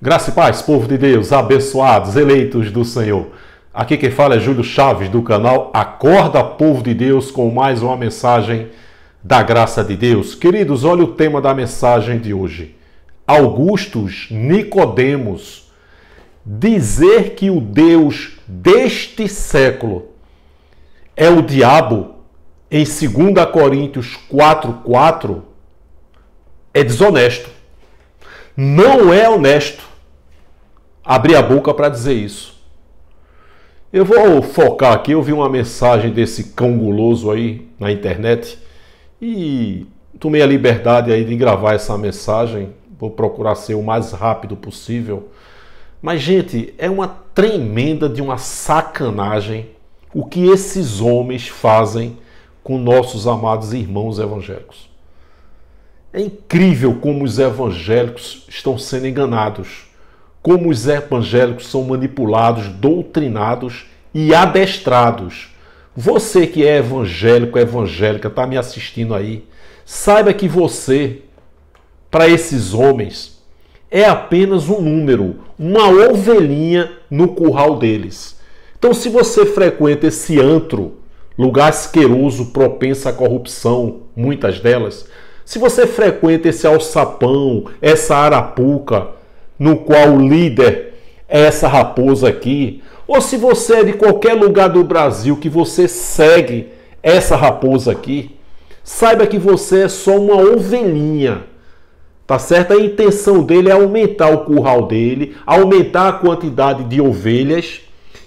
Graça e paz, povo de Deus, abençoados, eleitos do Senhor. Aqui quem fala é Júlio Chaves, do canal Acorda, Povo de Deus, com mais uma mensagem da graça de Deus. Queridos, olha o tema da mensagem de hoje. Augustus Nicodemos. Dizer que o Deus deste século é o diabo, em 2 Coríntios 4,4, é desonesto. Não é honesto abrir a boca para dizer isso. Eu vou focar aqui, eu vi uma mensagem desse cão guloso aí na internet e tomei a liberdade aí de gravar essa mensagem. Vou procurar ser o mais rápido possível. Mas, gente, é uma tremenda de uma sacanagem o que esses homens fazem com nossos amados irmãos evangélicos. É incrível como os evangélicos estão sendo enganados, como os evangélicos são manipulados, doutrinados e adestrados. Você que é evangélico, evangélica, está me assistindo aí, saiba que você, para esses homens, é apenas um número, uma ovelhinha no curral deles. Então, se você frequenta esse antro, lugar asqueroso, propenso à corrupção, muitas delas, se você frequenta esse alçapão, essa arapuca, no qual o líder é essa raposa aqui, ou se você é de qualquer lugar do Brasil que você segue essa raposa aqui, saiba que você é só uma ovelhinha, tá certo? A intenção dele é aumentar o curral dele, aumentar a quantidade de ovelhas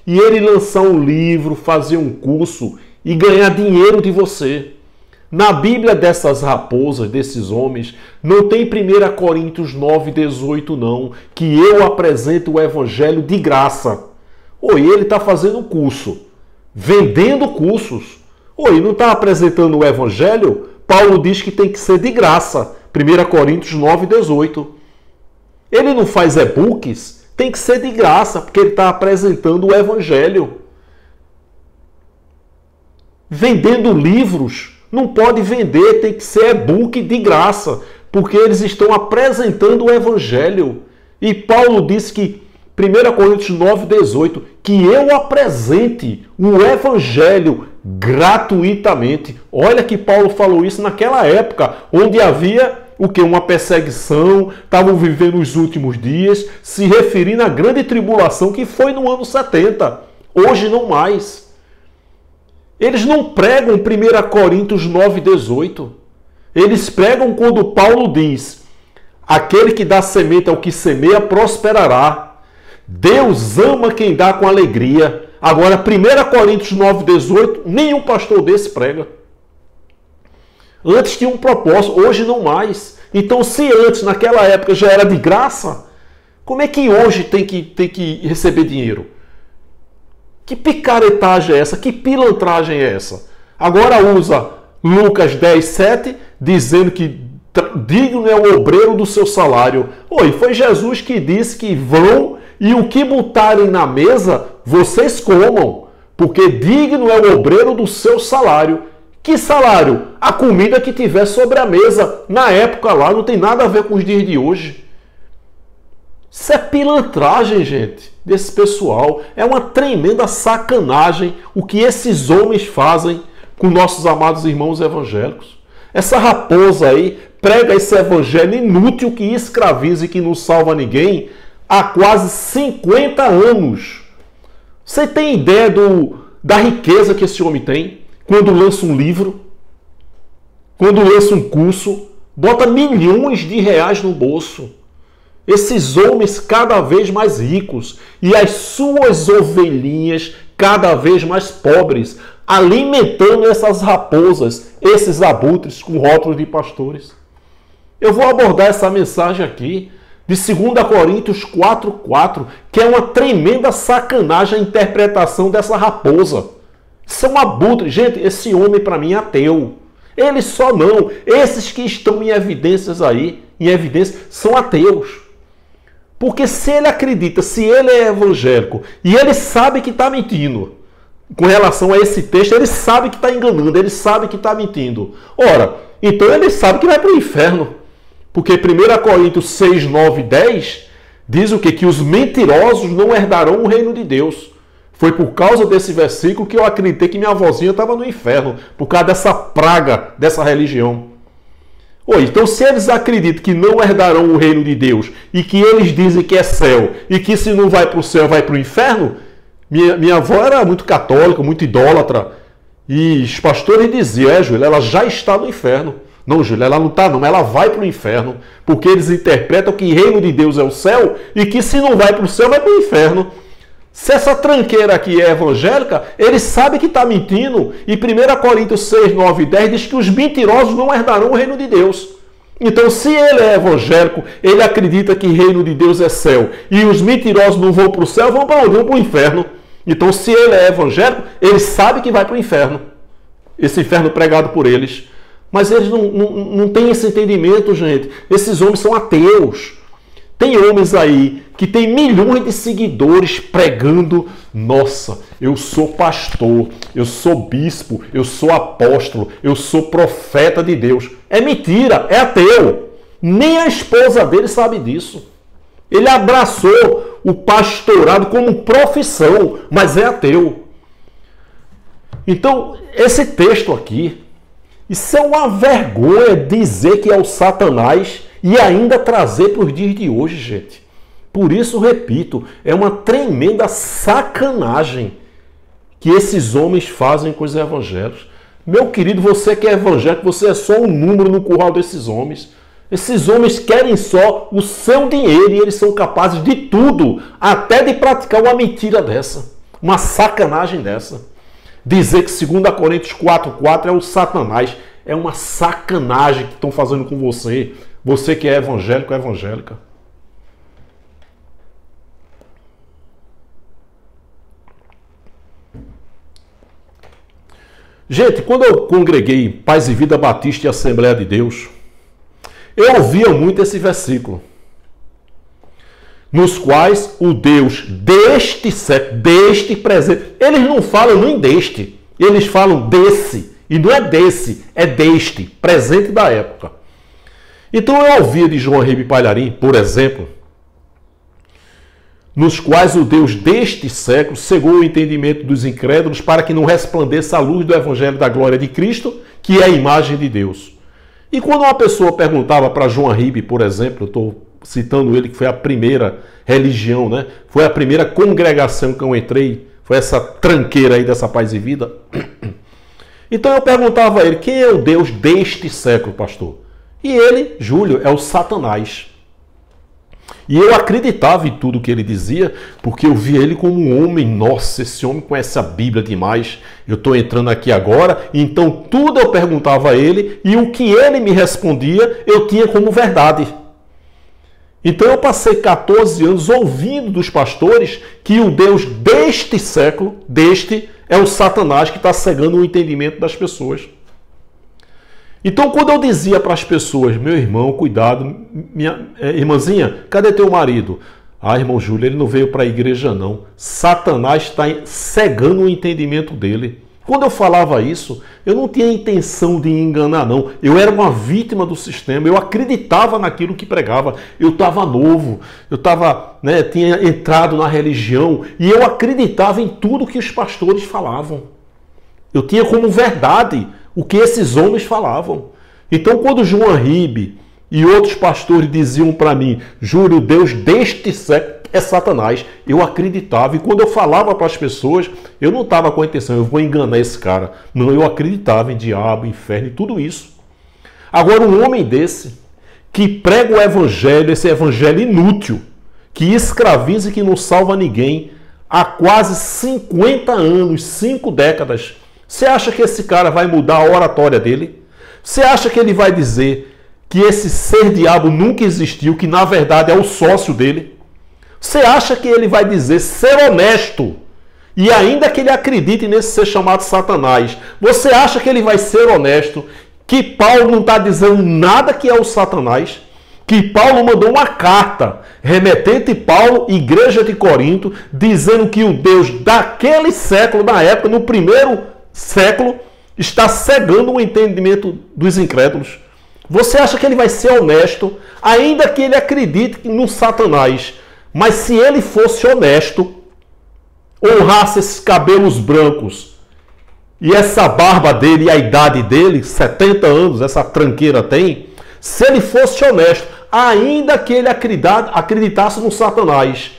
e ele lançar um livro, fazer um curso e ganhar dinheiro de você. Na Bíblia dessas raposas, desses homens, não tem 1 Coríntios 9,18 não, que eu apresento o evangelho de graça. Oi, ele está fazendo curso, vendendo cursos. Oi, não está apresentando o evangelho? Paulo diz que tem que ser de graça. 1 Coríntios 9,18. Ele não faz e-books? Tem que ser de graça, porque ele está apresentando o evangelho. Vendendo livros. Não pode vender, tem que ser e-book de graça, porque eles estão apresentando o evangelho. E Paulo disse que, 1 Coríntios 9,18, que eu apresente o evangelho gratuitamente. Olha que Paulo falou isso naquela época, onde havia o que? Uma perseguição, estavam vivendo os últimos dias, se referindo à grande tribulação que foi no ano 70. Hoje não mais. Eles não pregam 1 Coríntios 9,18. Eles pregam quando Paulo diz: aquele que dá semente ao que semeia prosperará. Deus ama quem dá com alegria. Agora, 1 Coríntios 9,18, nenhum pastor desse prega. Antes tinha um propósito, hoje não mais. Então, se antes, naquela época, já era de graça, como é que hoje tem que receber dinheiro? Que picaretagem é essa? Que pilantragem é essa? Agora usa Lucas 10,7, dizendo que digno é o obreiro do seu salário. Oi, foi Jesus que disse que vão e o que botarem na mesa, vocês comam, porque digno é o obreiro do seu salário. Que salário? A comida que tiver sobre a mesa. Na época lá, não tem nada a ver com os dias de hoje. Isso é pilantragem, gente, desse pessoal. É uma tremenda sacanagem o que esses homens fazem com nossos amados irmãos evangélicos. Essa raposa aí prega esse evangelho inútil que escraviza e que não salva ninguém há quase 50 anos. Você tem ideia da riqueza que esse homem tem quando lança um livro, quando lança um curso, bota milhões de reais no bolso. Esses homens cada vez mais ricos e as suas ovelhinhas cada vez mais pobres, alimentando essas raposas, esses abutres com rótulos de pastores. Eu vou abordar essa mensagem aqui de 2 Coríntios 4,4, que é uma tremenda sacanagem a interpretação dessa raposa. Isso é um abutre. Gente, esse homem para mim é ateu. Ele só não. Esses que estão em evidências aí, são ateus. Porque se ele acredita, se ele é evangélico e ele sabe que está mentindo com relação a esse texto, ele sabe que está enganando, ele sabe que está mentindo. Ora, então ele sabe que vai para o inferno. Porque 1 Coríntios 6, 9 e 10 Diz o quê? Que os mentirosos não herdarão o reino de Deus. Foi por causa desse versículo que eu acreditei que minha avózinha estava no inferno, por causa dessa praga, dessa religião. Então, se eles acreditam que não herdarão o reino de Deus e que eles dizem que é céu e que se não vai para o céu, vai para o inferno, minha avó era muito católica, muito idólatra. E os pastores diziam, Júlia, ela já está no inferno. Não, Júlia, ela não está não, ela vai para o inferno. Porque eles interpretam que o reino de Deus é o céu e que se não vai para o céu, vai para o inferno. Se essa tranqueira aqui é evangélica, ele sabe que está mentindo. E 1 Coríntios 6, 9 e 10 diz que os mentirosos não herdarão o reino de Deus. Então, se ele é evangélico, ele acredita que o reino de Deus é céu. E os mentirosos não vão para o céu, vão para onde? Vão para o inferno. Então, se ele é evangélico, ele sabe que vai para o inferno. Esse inferno pregado por eles. Mas eles não têm esse entendimento, gente. Esses homens são ateus. Tem homens aí que tem milhões de seguidores pregando, nossa, eu sou pastor, eu sou bispo, eu sou apóstolo, eu sou profeta de Deus. É mentira, é ateu. Nem a esposa dele sabe disso. Ele abraçou o pastorado como profissão, mas é ateu. Então, esse texto aqui, isso é uma vergonha dizer que é o Satanás e ainda trazer para os dias de hoje, gente. Por isso, repito, é uma tremenda sacanagem que esses homens fazem com os evangélicos. Meu querido, você que é evangélico, você é só um número no curral desses homens. Esses homens querem só o seu dinheiro e eles são capazes de tudo, até de praticar uma mentira dessa, uma sacanagem dessa. Dizer que 2 Coríntios 4,4 é o Satanás. É uma sacanagem que estão fazendo com você. Você que é evangélico ou evangélica. Gente, quando eu congreguei Paz e Vida Batista e Assembleia de Deus, eu ouvia muito esse versículo. Nos quais o Deus deste século, deste presente, eles não falam nem deste, eles falam desse. E não é desse, é deste, presente da época. Então eu ouvia de João Ribe Palharim, por exemplo, nos quais o Deus deste século cegou o entendimento dos incrédulos para que não resplandeça a luz do Evangelho da glória de Cristo, que é a imagem de Deus. E quando uma pessoa perguntava para João Ribe, por exemplo, eu estou citando ele que foi a primeira religião, né? Foi a primeira congregação que eu entrei, foi essa tranqueira aí dessa Paz e Vida. Então eu perguntava a ele, quem é o Deus deste século, pastor? E ele, Júlio, é o Satanás. E eu acreditava em tudo que ele dizia, porque eu via ele como um homem, nossa, esse homem conhece a Bíblia demais, eu estou entrando aqui agora, então tudo eu perguntava a ele, e o que ele me respondia, eu tinha como verdade. Então eu passei 14 anos ouvindo dos pastores que o Deus deste século, é o Satanás que está cegando o entendimento das pessoas. Então, quando eu dizia para as pessoas, meu irmão, cuidado, minha irmãzinha, cadê teu marido? Ah, irmão Júlio, ele não veio para a igreja não. Satanás está cegando o entendimento dele. Quando eu falava isso, eu não tinha intenção de enganar não. Eu era uma vítima do sistema, eu acreditava naquilo que pregava. Eu estava novo, eu tinha entrado na religião e eu acreditava em tudo que os pastores falavam. Eu tinha como verdade o que esses homens falavam. Então, quando João Ribe e outros pastores diziam para mim, Júlio, Deus deste século é Satanás, eu acreditava. E quando eu falava para as pessoas, eu não estava com a intenção, eu vou enganar esse cara. Não, eu acreditava em diabo, inferno e tudo isso. Agora, um homem desse, que prega o evangelho, esse evangelho inútil, que escraviza e que não salva ninguém, há quase 50 anos, 5 décadas, você acha que esse cara vai mudar a oratória dele? Você acha que ele vai dizer que esse ser diabo nunca existiu, que na verdade é o sócio dele? Você acha que ele vai dizer ser honesto? E ainda que ele acredite nesse ser chamado Satanás, você acha que ele vai ser honesto? Que Paulo não está dizendo nada que é o Satanás? Que Paulo mandou uma carta, remetente Paulo, igreja de Corinto, dizendo que o Deus daquele século, na época, no primeiro século, está cegando o entendimento dos incrédulos. Você acha que ele vai ser honesto, ainda que ele acredite no Satanás? Mas se ele fosse honesto, honrasse esses cabelos brancos e essa barba dele e a idade dele, 70 anos, essa tranqueira tem, se ele fosse honesto, ainda que ele acreditasse no Satanás,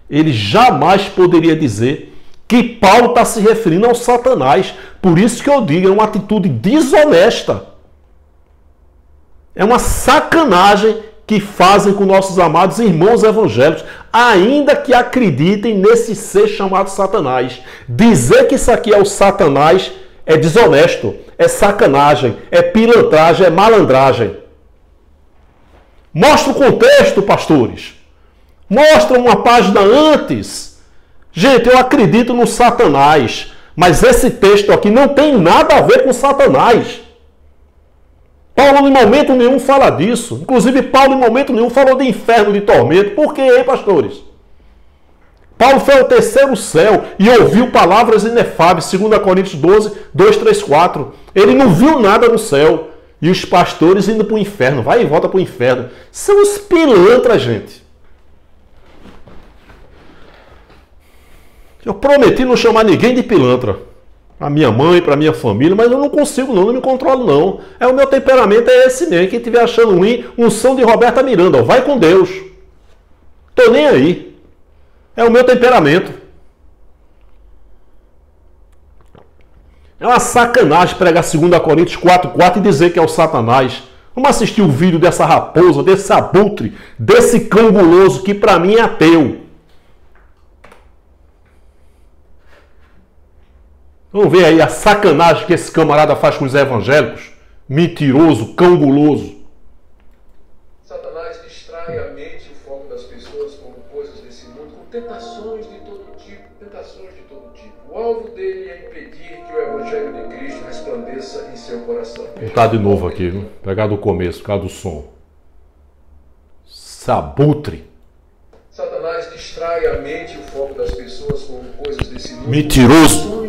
ele jamais poderia dizer que Paulo está se referindo ao Satanás. Por isso que eu digo, é uma atitude desonesta. É uma sacanagem que fazem com nossos amados irmãos evangélicos, ainda que acreditem nesse ser chamado Satanás. Dizer que isso aqui é o Satanás é desonesto, é sacanagem, é pilantragem, é malandragem. Mostra o contexto, pastores. Mostra uma página antes. Gente, eu acredito no Satanás, mas esse texto aqui não tem nada a ver com Satanás. Paulo em momento nenhum fala disso. Inclusive, Paulo em momento nenhum falou de inferno, de tormento. Por quê, hein, pastores? Paulo foi ao terceiro céu e ouviu palavras inefáveis, 2 Coríntios 12, 2, 3, 4. Ele não viu nada no céu. E os pastores indo para o inferno. Vai e volta para o inferno. São os pilantras, gente. Eu prometi não chamar ninguém de pilantra. Para minha mãe, para minha família, mas eu não consigo não me controlo não. O meu temperamento é esse mesmo. Quem estiver achando ruim, unção de Roberta Miranda. Ó, vai com Deus. Tô nem aí. É o meu temperamento. É uma sacanagem pregar 2 Coríntios 4,4 e dizer que é o Satanás. Vamos assistir o vídeo dessa raposa, desse abutre, desse cão guloso que para mim é ateu. Vamos ver aí a sacanagem que esse camarada faz com os evangélicos. Mentiroso, cão guloso. Satanás distrai a mente e o foco das pessoas com coisas desse mundo, com tentações de todo tipo, O alvo dele é impedir que o Evangelho de Cristo resplandeça em seu coração. Vou botar de novo aqui, viu? Pegar do começo, por causa do som. Sabutre. Satanás distrai a mente e o foco das pessoas com coisas desse mundo. Mentiroso.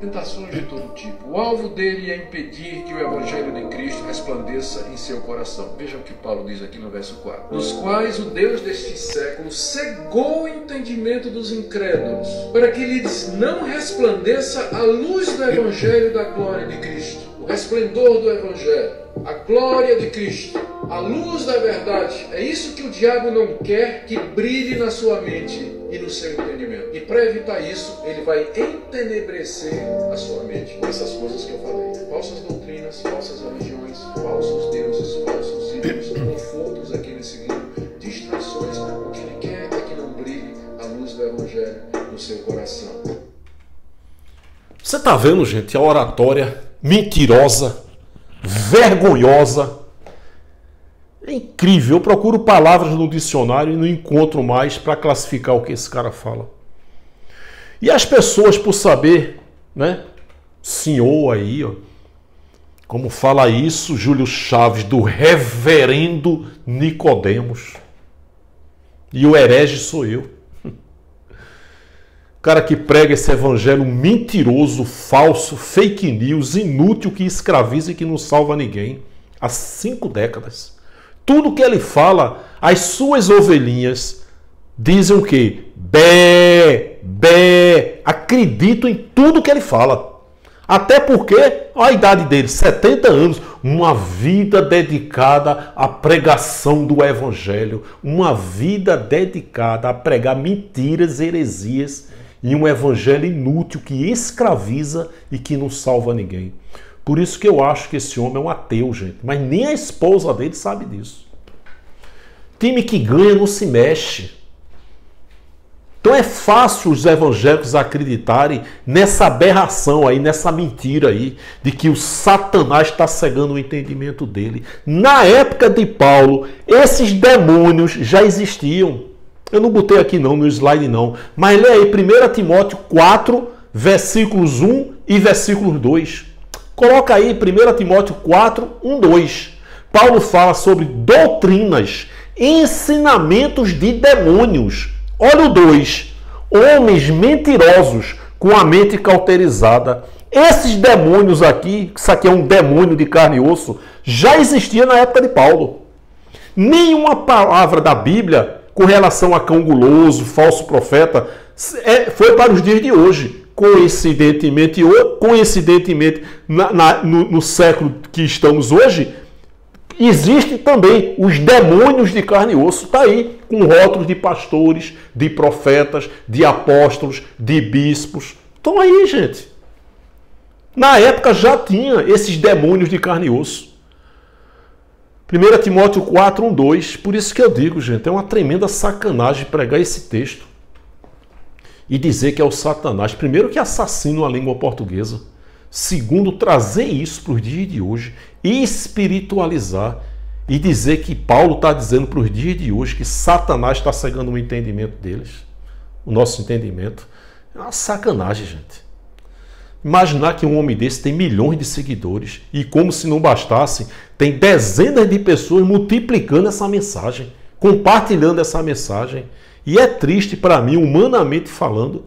Tentações de todo tipo. O alvo dele é impedir que o Evangelho de Cristo resplandeça em seu coração. Vejam o que Paulo diz aqui no verso 4. Nos quais o Deus deste século cegou o entendimento dos incrédulos, para que lhes não resplandeça a luz do Evangelho da glória de Cristo. O resplendor do Evangelho, a glória de Cristo, a luz da verdade. É isso que o diabo não quer que brilhe na sua mente e no seu entendimento. E para evitar isso, ele vai entenebrecer a sua mente com essas coisas que eu falei. Falsas doutrinas, falsas religiões, falsos deuses, falsos ídolos, confortos aqui nesse livro, distrações. O que ele quer é que não brilhe a luz do Evangelho no seu coração. Você está vendo, gente, a oratória mentirosa, vergonhosa. É incrível. Eu procuro palavras no dicionário e não encontro mais para classificar o que esse cara fala. E as pessoas, por saber, né? Senhor aí, ó, como fala isso, Júlio Chaves, do reverendo Nicodemos. E o herege sou eu. O cara que prega esse evangelho mentiroso, falso, fake news, inútil, que escraviza e que não salva ninguém. Há 5 décadas. Tudo que ele fala, as suas ovelhinhas dizem o quê? Bé, bé. Acredito em tudo que ele fala. Até porque, olha a idade dele, 70 anos, uma vida dedicada à pregação do evangelho, uma vida dedicada a pregar mentiras, heresias e um evangelho inútil que escraviza e que não salva ninguém. Por isso que eu acho que esse homem é um ateu, gente. Mas nem a esposa dele sabe disso. Time que ganha não se mexe. Então é fácil os evangélicos acreditarem nessa aberração aí, nessa mentira aí, de que o Satanás está cegando o entendimento dele. Na época de Paulo, esses demônios já existiam. Eu não botei aqui não, no slide não. Mas lê aí 1 Timóteo 4, versículos 1 e versículos 2. Coloca aí 1 Timóteo 4, 1, 2. Paulo fala sobre doutrinas, ensinamentos de demônios. Olha o 2. Homens mentirosos com a mente cauterizada. Esses demônios aqui, isso aqui é um demônio de carne e osso, já existia na época de Paulo. Nenhuma palavra da Bíblia com relação a cão guloso, falso profeta, foi para os dias de hoje. Coincidentemente no século que estamos hoje, existem também os demônios de carne e osso. Está aí, com rótulos de pastores, de profetas, de apóstolos, de bispos. Estão aí, gente. Na época já tinha esses demônios de carne e osso. 1 Timóteo 4, 1, 2. Por isso que eu digo, gente, é uma tremenda sacanagem pregar esse texto e dizer que é o Satanás. Primeiro, que assassina a língua portuguesa. Segundo, trazer isso para os dias de hoje, espiritualizar e dizer que Paulo está dizendo para os dias de hoje que Satanás está cegando o entendimento deles, o nosso entendimento. É uma sacanagem, gente. Imaginar que um homem desse tem milhões de seguidores e, como se não bastasse, tem dezenas de pessoas multiplicando essa mensagem, compartilhando essa mensagem. E é triste para mim, humanamente falando,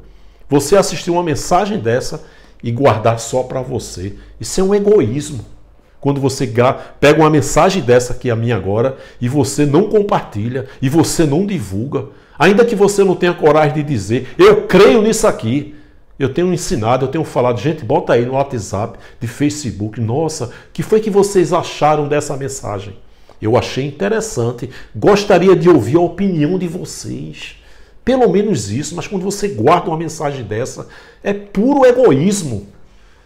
você assistir uma mensagem dessa e guardar só para você. Isso é um egoísmo. Quando você pega uma mensagem dessa que é a minha agora e você não compartilha e você não divulga, ainda que você não tenha coragem de dizer, eu creio nisso aqui. Eu tenho ensinado, eu tenho falado, gente, bota aí no WhatsApp, de Facebook, nossa, que foi que vocês acharam dessa mensagem? Eu achei interessante, gostaria de ouvir a opinião de vocês. Pelo menos isso, mas quando você guarda uma mensagem dessa, é puro egoísmo.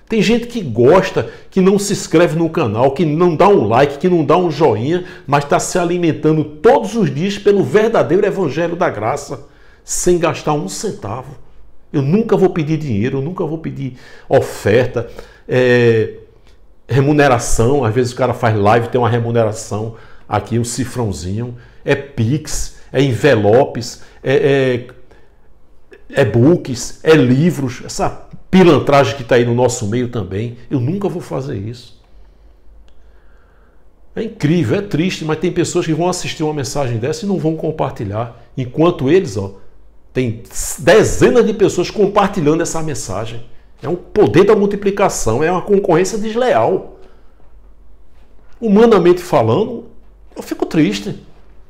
Tem gente que gosta, que não se inscreve no canal, que não dá um like, que não dá um joinha, mas está se alimentando todos os dias pelo verdadeiro evangelho da graça, sem gastar um centavo. Eu nunca vou pedir dinheiro, eu nunca vou pedir oferta, remuneração. Às vezes o cara faz live, tem uma remuneração aqui, um cifrãozinho. É Pix, é envelopes, e-books, é livros. Essa pilantragem que está aí no nosso meio também. Eu nunca vou fazer isso. É incrível, é triste, mas tem pessoas que vão assistir uma mensagem dessa e não vão compartilhar. Enquanto eles, tem dezenas de pessoas compartilhando essa mensagem. É um poder da multiplicação, é uma concorrência desleal. Humanamente falando, eu fico triste.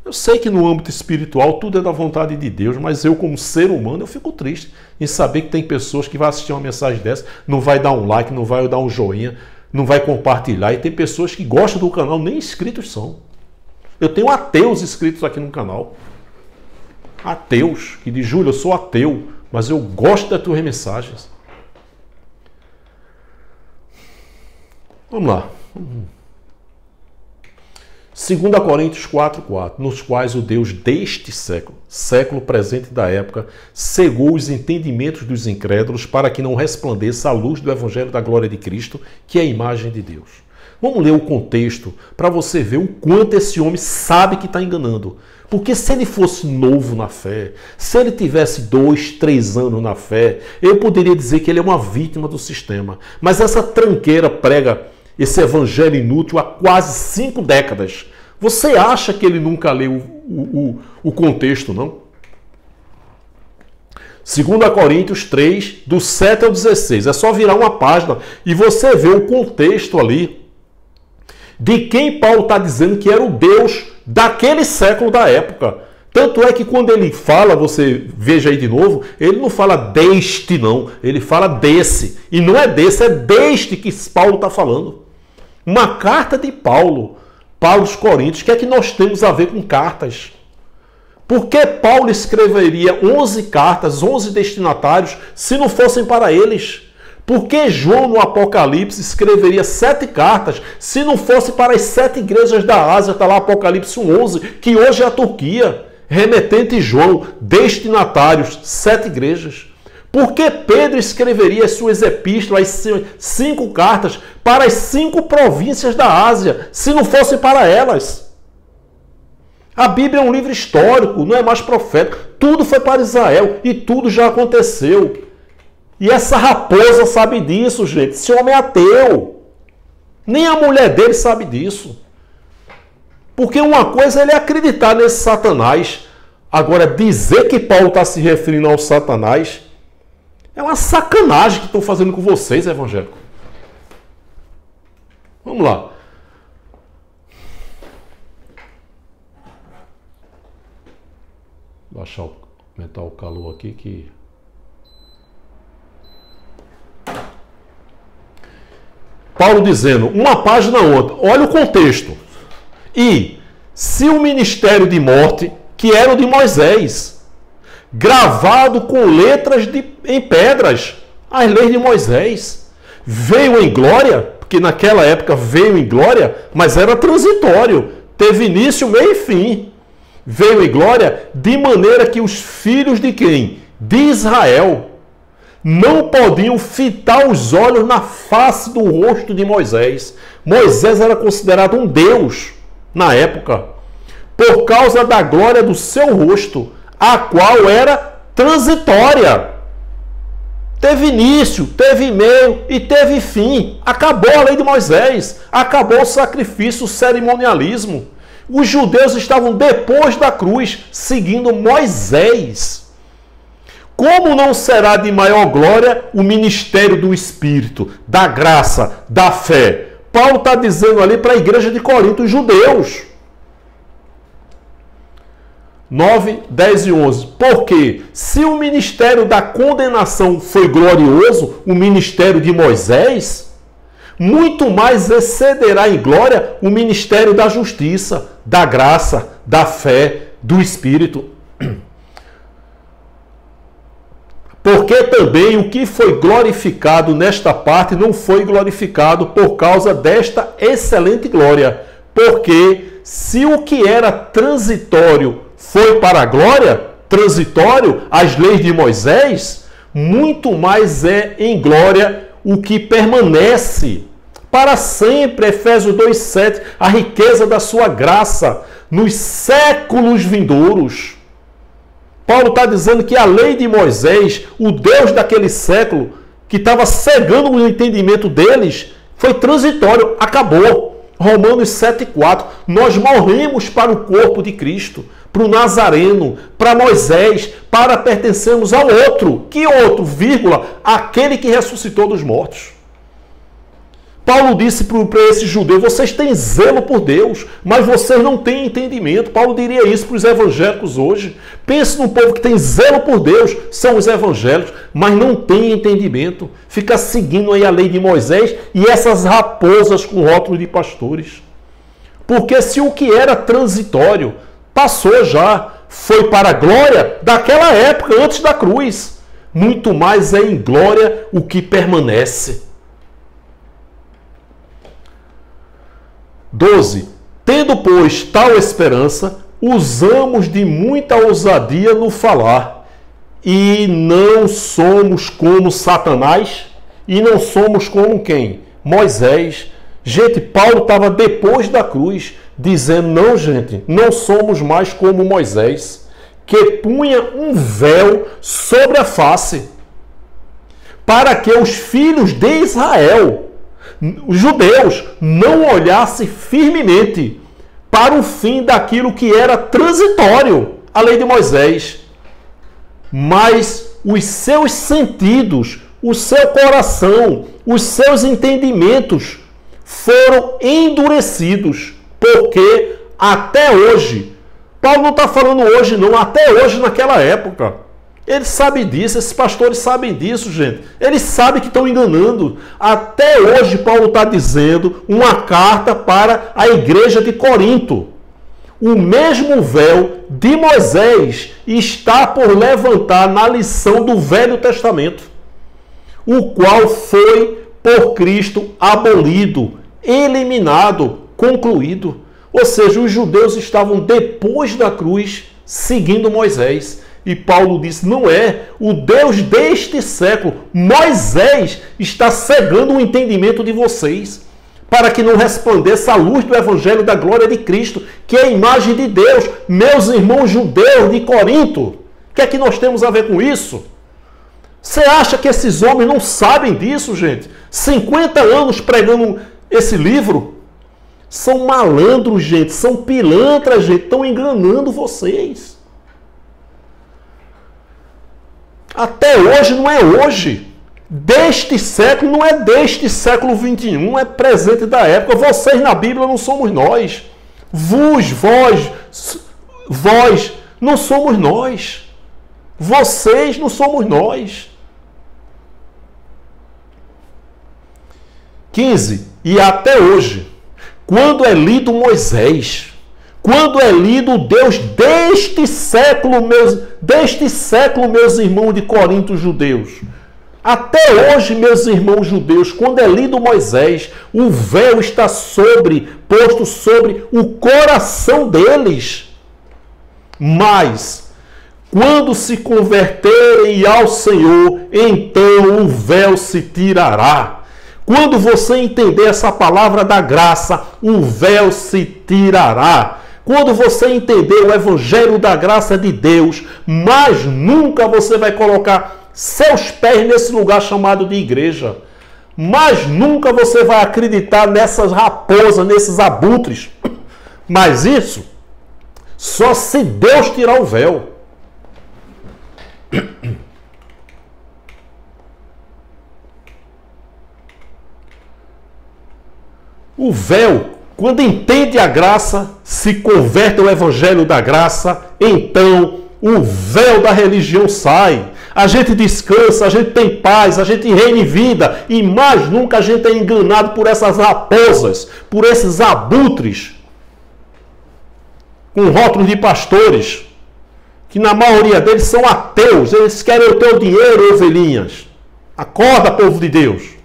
Eu sei que no âmbito espiritual tudo é da vontade de Deus, mas eu como ser humano eu fico triste em saber que tem pessoas que vão assistir uma mensagem dessa, não vai dar um like, não vai dar um joinha, não vai compartilhar. E tem pessoas que gostam do canal, nem inscritos são. Eu tenho ateus inscritos aqui no canal. Ateus, que diz, Júlio, eu sou ateu, mas eu gosto das tuas mensagens. Vamos lá. 2 Coríntios 4:4, nos quais o Deus deste século, século presente da época, cegou os entendimentos dos incrédulos para que não resplandeça a luz do Evangelho da glória de Cristo, que é a imagem de Deus. Vamos ler o contexto para você ver o quanto esse homem sabe que está enganando. Porque se ele fosse novo na fé, se ele tivesse 2, 3 anos na fé, eu poderia dizer que ele é uma vítima do sistema. Mas essa tranqueira prega esse evangelho inútil há quase 5 décadas. Você acha que ele nunca leu o contexto, não? 2 Coríntios 3, do 7 ao 16. É só virar uma página e você vê o contexto ali de quem Paulo está dizendo que era o Deus daquele século da época. Tanto é que quando ele fala, você veja aí de novo, ele não fala deste não, ele fala desse. E não é desse, é deste que Paulo está falando. Uma carta de Paulo para os Coríntios. O que é que nós temos a ver com cartas? Por que Paulo escreveria 11 cartas, 11 destinatários, se não fossem para eles? Por que João no Apocalipse escreveria 7 cartas, se não fosse para as 7 igrejas da Ásia? Está lá Apocalipse 11, que hoje é a Turquia. Remetente João, destinatários, 7 igrejas. Por que Pedro escreveria as suas epístolas, as 5 cartas, para as 5 províncias da Ásia, se não fosse para elas? A Bíblia é um livro histórico, não é mais profético. Tudo foi para Israel e tudo já aconteceu. E essa raposa sabe disso, gente. Esse homem é ateu. Nem a mulher dele sabe disso. Porque uma coisa é ele acreditar nesse Satanás. Agora, dizer que Paulo está se referindo ao Satanás é uma sacanagem que estão fazendo com vocês, evangélico. Vamos lá. baixar, aumentar o calor aqui que... Paulo dizendo, uma página outra, olha o contexto. E se o ministério de morte, que era o de Moisés, gravado com letras em pedras, as leis de Moisés, veio em glória, porque naquela época veio em glória, mas era transitório, teve início, meio e fim. Veio em glória de maneira que os filhos de quem? De Israel não podiam fitar os olhos na face do rosto de Moisés. Moisés era considerado um deus na época, por causa da glória do seu rosto, a qual era transitória. Teve início, teve meio e teve fim. Acabou a lei de Moisés, acabou o sacrifício, o cerimonialismo. Os judeus estavam depois da cruz, seguindo Moisés. Como não será de maior glória o ministério do Espírito, da graça, da fé? Paulo está dizendo ali para a igreja de Corinto, os judeus. 9, 10 e 11. Porque se o ministério da condenação foi glorioso, o ministério de Moisés, muito mais excederá em glória o ministério da justiça, da graça, da fé, do Espírito. Porque também o que foi glorificado nesta parte não foi glorificado por causa desta excelente glória. Porque se o que era transitório foi para a glória, transitório, as leis de Moisés, muito mais é em glória o que permanece para sempre. Efésios 2,7, a riqueza da sua graça nos séculos vindouros. Paulo está dizendo que a lei de Moisés, o Deus daquele século, que estava cegando o entendimento deles, foi transitório, acabou. Romanos 7,4. Nós morremos para o corpo de Cristo, para o Nazareno, para Moisés, para pertencermos ao outro. Que outro? Vírgula, aquele que ressuscitou dos mortos. Paulo disse para esses judeus, vocês têm zelo por Deus, mas vocês não têm entendimento. Paulo diria isso para os evangélicos hoje. Pense num povo que tem zelo por Deus, são os evangélicos, mas não tem entendimento. Fica seguindo aí a lei de Moisés e essas raposas com rótulo de pastores. Porque se o que era transitório passou já, foi para a glória daquela época, antes da cruz, muito mais é em glória o que permanece. 12. Tendo, pois, tal esperança, usamos de muita ousadia no falar, e não somos como Satanás, e não somos como quem? Moisés. Gente, Paulo estava depois da cruz, dizendo, não, gente, não somos mais como Moisés, que punha um véu sobre a face, para que os filhos de Israel, os judeus, não olhassem firmemente para o fim daquilo que era transitório, a lei de Moisés. Mas os seus sentidos, o seu coração, os seus entendimentos foram endurecidos, porque até hoje, Paulo não está falando hoje não, até hoje naquela época, ele sabe disso, esses pastores sabem disso, gente. Eles sabem que estão enganando. Até hoje, Paulo está dizendo uma carta para a igreja de Corinto. O mesmo véu de Moisés está por levantar na lição do Velho Testamento, o qual foi por Cristo abolido, eliminado, concluído. Ou seja, os judeus estavam depois da cruz seguindo Moisés. E Paulo disse, não é, o Deus deste século, Moisés, está cegando o entendimento de vocês, para que não resplandeça a luz do Evangelho da glória de Cristo, que é a imagem de Deus. Meus irmãos judeus de Corinto, o que é que nós temos a ver com isso? Você acha que esses homens não sabem disso, gente? 50 anos pregando esse livro? São malandros, gente, são pilantras, gente, estão enganando vocês. Até hoje não é hoje. Deste século não é deste século 21, é presente da época. Vocês na Bíblia não somos nós. Vós Não somos nós. Vocês não somos nós. 15. E até hoje, quando é lido Moisés, quando é lido o Deus deste século, meus irmãos de Corinto judeus, até hoje, meus irmãos judeus, quando é lido Moisés, o véu está posto sobre o coração deles. Mas, quando se converterem ao Senhor, então o véu se tirará. Quando você entender essa palavra da graça, o véu se tirará. Quando você entender o evangelho da graça de Deus, mas nunca você vai colocar seus pés nesse lugar chamado de igreja. Mas nunca você vai acreditar nessas raposas, nesses abutres. Mas isso só se Deus tirar o véu. O véu, quando entende a graça, se converte ao evangelho da graça, então o véu da religião sai. A gente descansa, a gente tem paz, a gente reina em vida, e mais nunca a gente é enganado por essas raposas, por esses abutres, com rótulos de pastores, que na maioria deles são ateus, eles querem o teu dinheiro, ovelhinhas. Acorda, povo de Deus.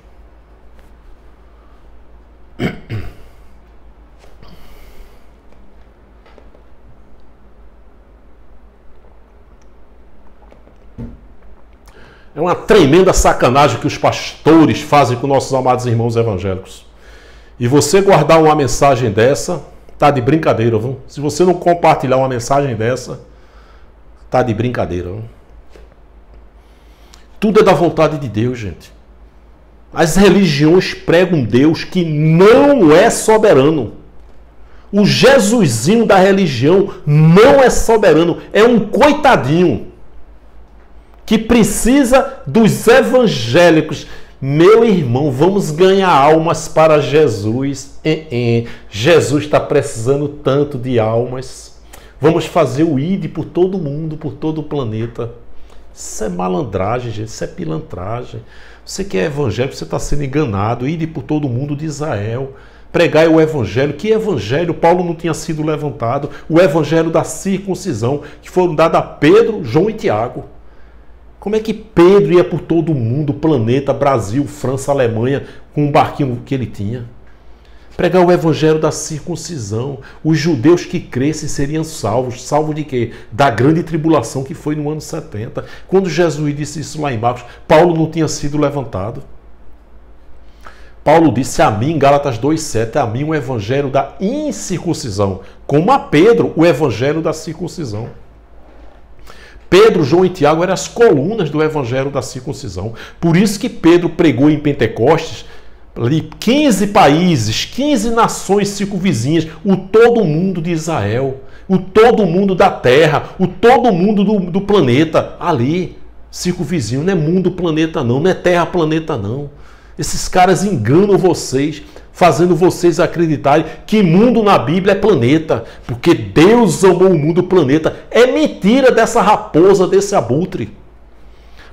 É uma tremenda sacanagem que os pastores fazem com nossos amados irmãos evangélicos. E você guardar uma mensagem dessa, tá de brincadeira, viu? Se você não compartilhar uma mensagem dessa, tá de brincadeira, viu? Tudo é da vontade de Deus, gente. As religiões pregam um Deus que não é soberano. O Jesusinho da religião não é soberano, é um coitadinho que precisa dos evangélicos. Meu irmão, vamos ganhar almas para Jesus. Jesus está precisando tanto de almas. Vamos fazer o ID por todo mundo, por todo o planeta. Isso é malandragem, gente. Isso é pilantragem. Você que é evangélico, você está sendo enganado. ID por todo mundo de Israel. Pregai o evangelho. Que evangelho? Paulo não tinha sido levantado. O evangelho da circuncisão, que foram dados a Pedro, João e Tiago. Como é que Pedro ia por todo o mundo, planeta, Brasil, França, Alemanha, com um barquinho que ele tinha? Pregar o evangelho da circuncisão. Os judeus que crescem seriam salvos. Salvos de quê? Da grande tribulação que foi no ano 70. Quando Jesus disse isso lá em Marcos, Paulo não tinha sido levantado. Paulo disse a mim, Gálatas 2,7, a mim o evangelho da incircuncisão, como a Pedro o evangelho da circuncisão. Pedro, João e Tiago eram as colunas do evangelho da circuncisão. Por isso que Pedro pregou em Pentecostes, ali 15 países, 15 nações circunvizinhas, o todo mundo de Israel, o todo mundo da terra, o todo mundo do planeta, ali, circunvizinho. Não é mundo, planeta não, não é terra, planeta não. Esses caras enganam vocês, fazendo vocês acreditarem que mundo na Bíblia é planeta, porque Deus amou o mundo planeta. É mentira dessa raposa, desse abutre.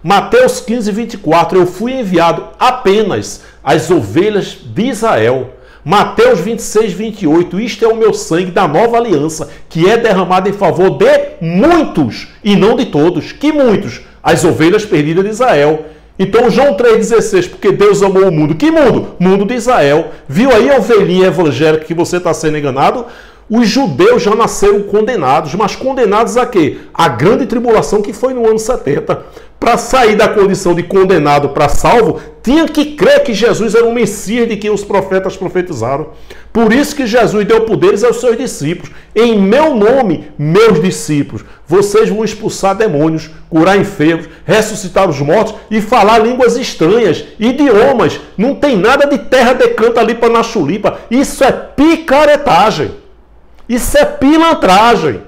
Mateus 15, 24, eu fui enviado apenas às ovelhas de Israel. Mateus 26, 28, isto é o meu sangue da nova aliança, que é derramado em favor de muitos, e não de todos. Que muitos? As ovelhas perdidas de Israel. Então João 3,16, porque Deus amou o mundo. Que mundo? Mundo de Israel. Viu aí a ovelhinha evangélica que você está sendo enganado? Os judeus já nasceram condenados, mas condenados a quê? A grande tribulação que foi no ano 70. Para sair da condição de condenado para salvo, tinha que crer que Jesus era o Messias de quem os profetas profetizaram. Por isso que Jesus deu poderes aos seus discípulos. Em meu nome, meus discípulos, vocês vão expulsar demônios, curar enfermos, ressuscitar os mortos e falar línguas estranhas, idiomas. Não tem nada de terra de canta ali para na chulipa. Isso é picaretagem. Isso é pilantragem.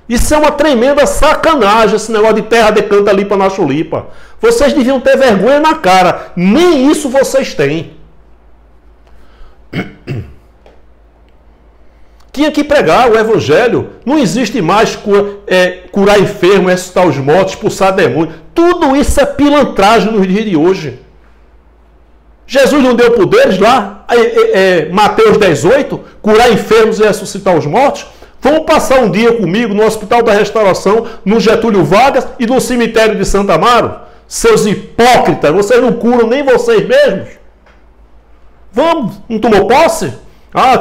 Isso é uma tremenda sacanagem, esse negócio de terra de canta lipa na chulipa. Vocês deviam ter vergonha na cara. Nem isso vocês têm. Tinha que pregar o evangelho. Não existe mais curar enfermo, ressuscitar os mortos, expulsar demônios. Tudo isso é pilantragem nos dias de hoje. Jesus não deu poderes lá, Mateus 18, curar enfermos e ressuscitar os mortos? Vamos passar um dia comigo no Hospital da Restauração, no Getúlio Vargas e no cemitério de Santa Amaro? Seus hipócritas, vocês não curam nem vocês mesmos? Vamos, não tomou posse?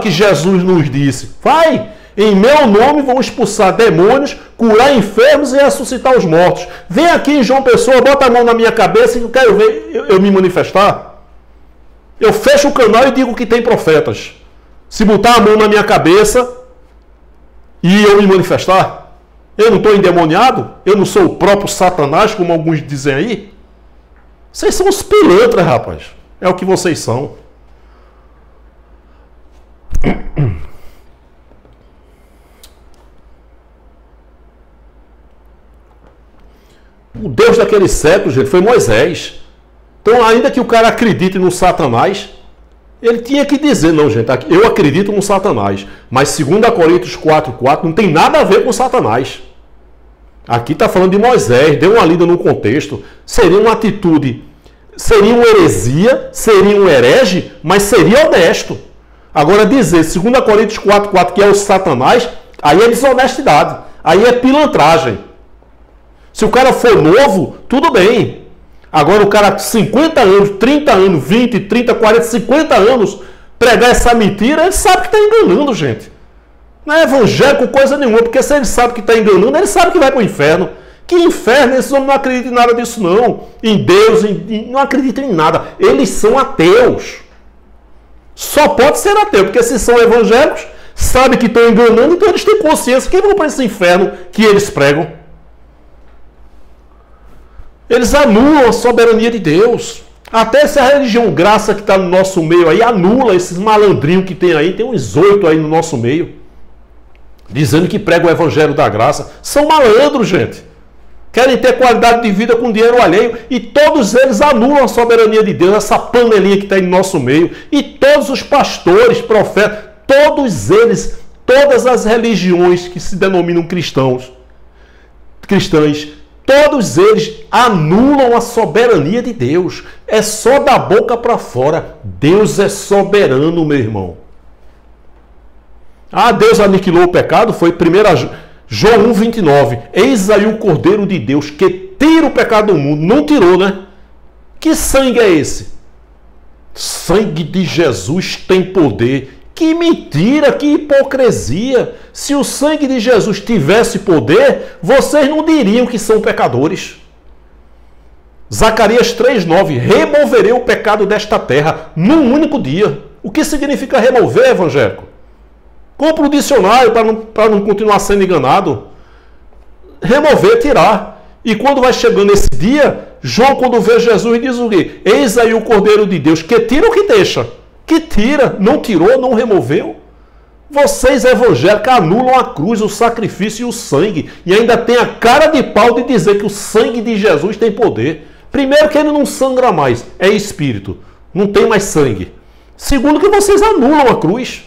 Que Jesus nos disse, vai, em meu nome vão expulsar demônios, curar enfermos e ressuscitar os mortos. Vem aqui em João Pessoa, bota a mão na minha cabeça e eu quero ver eu me manifestar. Eu fecho o canal e digo que tem profetas. Se botar a mão na minha cabeça e eu me manifestar, eu não estou endemoniado? Eu não sou o próprio Satanás, como alguns dizem aí? Vocês são os pilantras, rapaz. É o que vocês são. O Deus daquele século, gente, foi Moisés. Então, ainda que o cara acredite no Satanás, ele tinha que dizer, não, gente, eu acredito no Satanás, mas 2 Coríntios 4:4 não tem nada a ver com Satanás. Aqui está falando de Moisés, deu uma lida no contexto. Seria uma atitude, seria uma heresia, seria um herege, mas seria honesto. Agora dizer 2 Coríntios 4:4 que é o Satanás, aí é desonestidade, aí é pilantragem. Se o cara for novo, tudo bem. Agora o cara com 50 anos, 30 anos, 20, 30, 40, 50 anos, pregar essa mentira, ele sabe que está enganando, gente. Não é evangélico coisa nenhuma, porque se ele sabe que está enganando, ele sabe que vai para o inferno. Que inferno? Esses homens não acreditam em nada disso não. Em Deus, não acreditam em nada. Eles são ateus. Só pode ser ateu, porque se são evangélicos, sabem que estão enganando, então eles têm consciência que vão para esse inferno que eles pregam. Eles anulam a soberania de Deus. Até essa religião graça que está no nosso meio aí, anula esses malandrinhos que tem aí. Tem uns 8 aí no nosso meio, dizendo que pregam o evangelho da graça. São malandros, gente. Querem ter qualidade de vida com dinheiro alheio. E todos eles anulam a soberania de Deus, essa panelinha que está aí no nosso meio. E todos os pastores, profetas, todos eles, todas as religiões que se denominam cristãs, todos eles anulam a soberania de Deus. É só da boca para fora. Deus é soberano, meu irmão. Deus aniquilou o pecado, foi 1 João 1:29. Eis aí o Cordeiro de Deus que tira o pecado do mundo. Não tirou, né? Que sangue é esse? Sangue de Jesus tem poder. Que mentira, que hipocrisia. Se o sangue de Jesus tivesse poder, vocês não diriam que são pecadores. Zacarias 3:9. Removerei o pecado desta terra num único dia. O que significa remover, evangélico? Compra o dicionário para não continuar sendo enganado. Remover, tirar. E quando vai chegando esse dia, João, quando vê Jesus, diz o quê? Eis aí o Cordeiro de Deus, que tira ou que deixa? Que tira, não tirou, não removeu. Vocês evangélicos anulam a cruz, o sacrifício e o sangue. E ainda tem a cara de pau de dizer que o sangue de Jesus tem poder. Primeiro que ele não sangra mais, é espírito. Não tem mais sangue. Segundo que vocês anulam a cruz.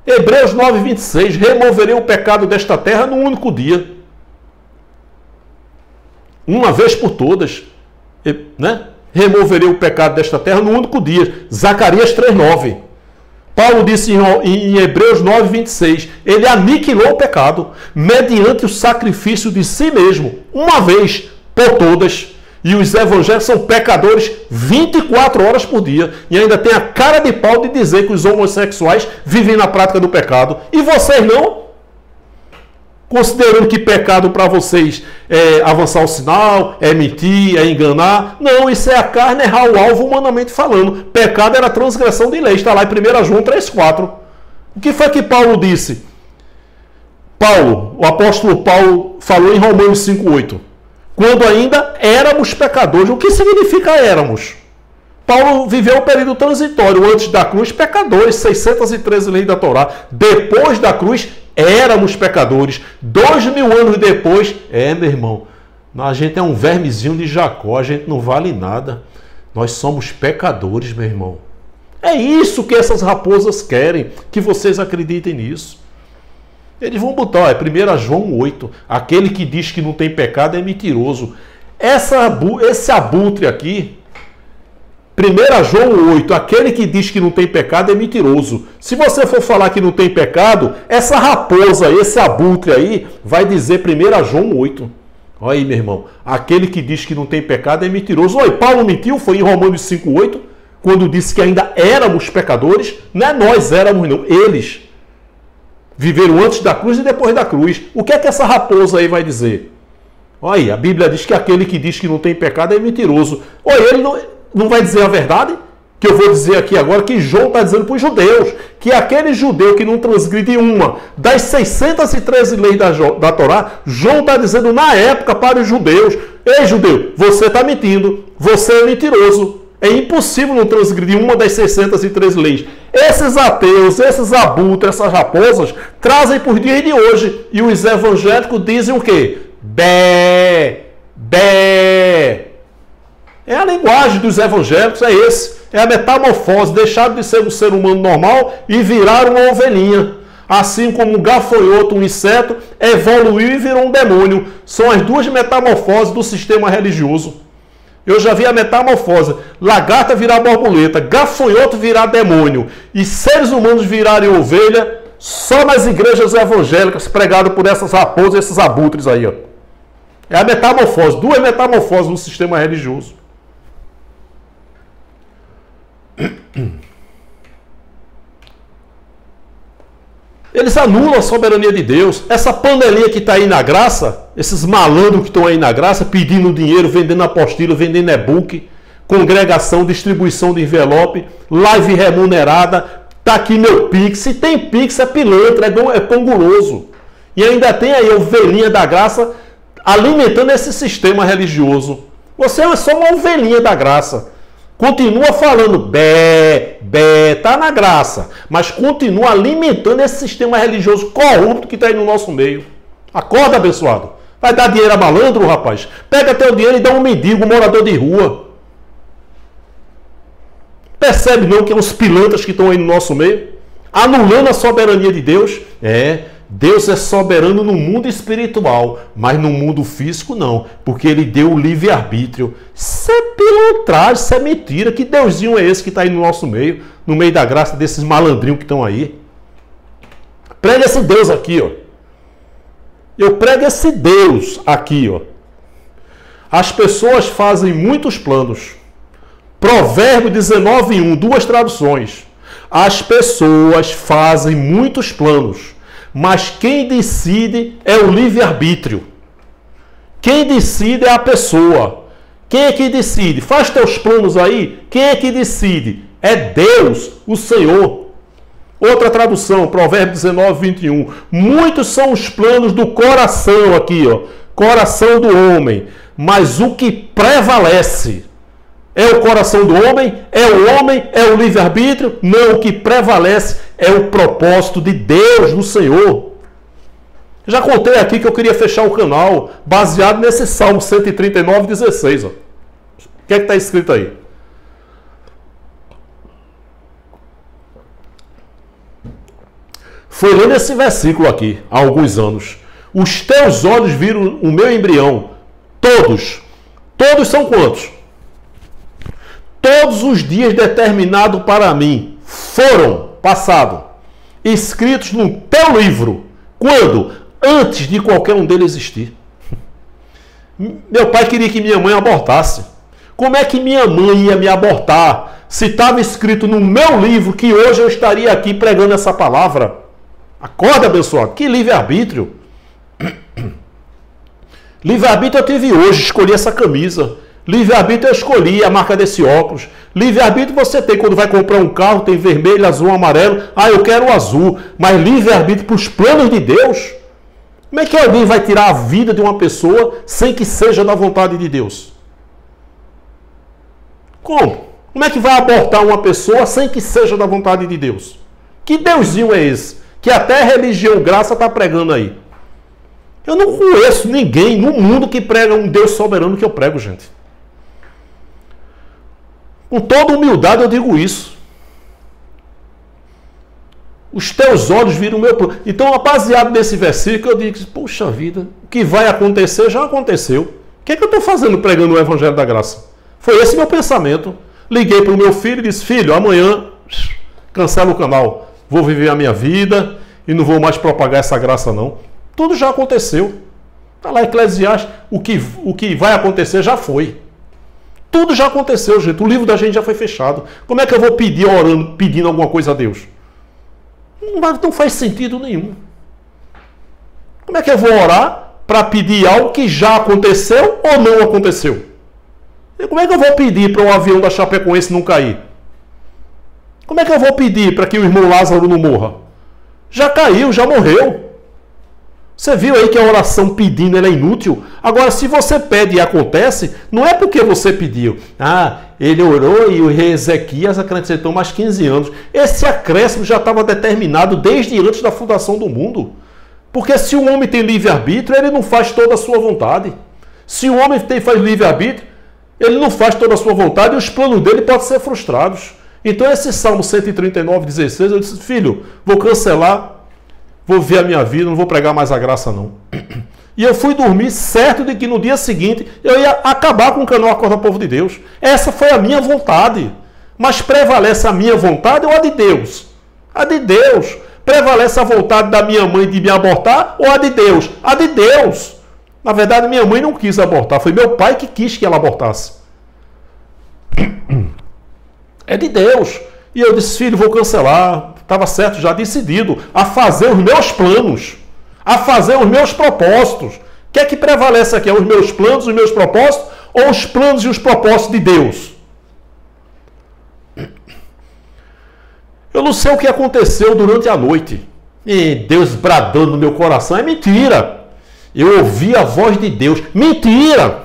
Hebreus 9:26. Removerei o pecado desta terra num único dia. Uma vez por todas. Né? Removerei o pecado desta terra num único dia. Zacarias 3:9. Paulo disse em Hebreus 9:26, ele aniquilou o pecado mediante o sacrifício de si mesmo, uma vez por todas. E os evangélicos são pecadores 24 horas por dia. E ainda tem a cara de pau de dizer que os homossexuais vivem na prática do pecado. E vocês não? Considerando que pecado para vocês é avançar o sinal, é mentir, é enganar. Não, isso é a carne errar o alvo humanamente falando. Pecado era transgressão de lei. Está lá em 1 João 3:4. O que foi que Paulo disse? O apóstolo Paulo falou em Romanos 5:8. Quando ainda éramos pecadores. O que significa éramos? Paulo viveu um período transitório. Antes da cruz, pecadores. 613 leis da Torá. Depois da cruz, éramos pecadores. 2000 anos depois, meu irmão, a gente é um vermezinho de Jacó, a gente não vale nada. Nós somos pecadores, meu irmão. É isso que essas raposas querem, que vocês acreditem nisso. Eles vão botar, 1 João 8, aquele que diz que não tem pecado é mentiroso. Esse abutre aqui, 1 João 8, aquele que diz que não tem pecado é mentiroso. Se você for falar que não tem pecado, essa raposa, esse abutre aí, vai dizer 1 João 8. Olha aí, meu irmão, aquele que diz que não tem pecado é mentiroso. Olha, Paulo mentiu, foi em Romanos 5,8, quando disse que ainda éramos pecadores. Não é nós éramos, não, eles. Viveram antes da cruz e depois da cruz. O que é que essa raposa aí vai dizer? Olha aí, a Bíblia diz que aquele que diz que não tem pecado é mentiroso. Olha, ele não vai dizer a verdade? Que eu vou dizer aqui agora, que João está dizendo para os judeus, que aquele judeu que não transgride uma das 613 leis da Torá, João está dizendo na época para os judeus: ei, judeu, você está mentindo, você é mentiroso. É impossível não transgredir uma das 613 leis. Esses ateus, esses abutres, essas raposas, trazem por dia de hoje. E os evangélicos dizem o quê? Bé, bé. É a linguagem dos evangélicos, é esse. É a metamorfose. Deixaram de ser um ser humano normal e viraram uma ovelhinha. Assim como um gafanhoto, um inseto, evoluiu e virou um demônio. São as duas metamorfoses do sistema religioso. Eu já vi a metamorfose. Lagarta virar borboleta, gafanhoto virar demônio e seres humanos virarem ovelha só nas igrejas evangélicas pregado por essas raposas e esses abutres aí. Ó. É a metamorfose, duas metamorfoses no sistema religioso. Eles anulam a soberania de Deus. Essa panelinha que está aí na graça, esses malandros que estão aí na graça, pedindo dinheiro, vendendo apostila, vendendo e-book, congregação, distribuição de envelope, live remunerada, tá aqui meu Pix. Se tem Pix, é pilantra, é panguloso. E ainda tem aí a ovelhinha da graça alimentando esse sistema religioso. Você é só uma ovelhinha da graça. Continua falando bé, bé, tá na graça, mas continua alimentando esse sistema religioso corrupto que está aí no nosso meio. Acorda, abençoado. Vai dar dinheiro a malandro, rapaz? Pega teu dinheiro e dá um mendigo, um morador de rua. Percebe não que é os pilantras que estão aí no nosso meio? Anulando a soberania de Deus? Deus é soberano no mundo espiritual, mas no mundo físico não, porque ele deu o livre-arbítrio. Isso é pilantragem, isso é mentira. Que Deusinho é esse que está aí no nosso meio, no meio da graça desses malandrinhos que estão aí? Prega esse Deus aqui, ó. Eu prego esse Deus aqui, ó. As pessoas fazem muitos planos. Provérbio 19:1, duas traduções. As pessoas fazem muitos planos, mas quem decide é o livre-arbítrio. Quem decide é a pessoa. Quem é que decide? Faz teus planos aí. Quem é que decide? É Deus, o Senhor. Outra tradução, Provérbio 19:21. Muitos são os planos do coração aqui, ó. Coração do homem. Mas o que prevalece é o coração do homem? É o livre-arbítrio? Não, o que prevalece é o propósito de Deus no Senhor. Já contei aqui que eu queria fechar o canal baseado nesse Salmo 139:16. Ó. O que é que está escrito aí? Foi lendo esse versículo aqui há alguns anos. Os teus olhos viram o meu embrião. Todos. Todos são quantos? Todos os dias determinados para mim foram, passado, escritos no teu livro. Quando? Antes de qualquer um deles existir. Meu pai queria que minha mãe abortasse. Como é que minha mãe ia me abortar se estava escrito no meu livro que hoje eu estaria aqui pregando essa palavra? Acorda, abençoado. Que livre-arbítrio. Livre-arbítrio eu tive hoje, escolhi essa camisa. Livre-arbítrio eu escolhi a marca desse óculos. Livre-arbítrio você tem quando vai comprar um carro, tem vermelho, azul, amarelo. Ah, eu quero o azul. Mas livre-arbítrio para os planos de Deus? Como é que alguém vai tirar a vida de uma pessoa sem que seja da vontade de Deus? Como? Como é que vai abortar uma pessoa sem que seja da vontade de Deus? Que Deusinho é esse? Que até a religião graça está pregando aí. Eu não conheço ninguém no mundo que prega um Deus soberano que eu prego, gente. Com toda humildade eu digo isso. Os teus olhos viram o meu plano. Então, baseado nesse versículo, eu digo, puxa vida, o que vai acontecer já aconteceu. O que é que eu estou fazendo pregando o Evangelho da Graça? Foi esse meu pensamento. Liguei para o meu filho e disse, filho, amanhã cancela o canal. Vou viver a minha vida e não vou mais propagar essa graça não. Tudo já aconteceu. Está lá Eclesiastes, o que vai acontecer já foi. Tudo já aconteceu, gente. O livro da gente já foi fechado. Como é que eu vou pedir orando, pedindo alguma coisa a Deus? Não faz sentido nenhum. Como é que eu vou orar para pedir algo que já aconteceu ou não aconteceu? E como é que eu vou pedir para o avião da Chapecoense não cair? Como é que eu vou pedir para que o irmão Lázaro não morra? Já caiu, já morreu. Você viu aí que a oração pedindo ela é inútil? Agora, se você pede e acontece, não é porque você pediu. Ah, ele orou e o rei Ezequias acrescentou mais 15 anos. Esse acréscimo já estava determinado desde antes da fundação do mundo. Porque se o homem tem livre-arbítrio, ele não faz toda a sua vontade. Se o homem faz livre-arbítrio, ele não faz toda a sua vontade e os planos dele podem ser frustrados. Então esse Salmo 139:16, eu disse, filho, vou cancelar, vou ver a minha vida, não vou pregar mais a graça não. E eu fui dormir certo de que no dia seguinte eu ia acabar com o canal Acorda Povo de Deus. Essa foi a minha vontade. Mas prevalece a minha vontade ou a de Deus? A de Deus. Prevalece a vontade da minha mãe de me abortar ou a de Deus? A de Deus. Na verdade, minha mãe não quis abortar. Foi meu pai que quis que ela abortasse. É de Deus. E eu disse, filho, vou cancelar. Estava certo, já decidido. A fazer os meus planos. A fazer os meus propósitos. O que é que prevalece aqui? Os meus planos, os meus propósitos? Ou os planos e os propósitos de Deus? Eu não sei o que aconteceu durante a noite. E Deus bradando no meu coração. É mentira. Eu ouvi a voz de Deus. Mentira!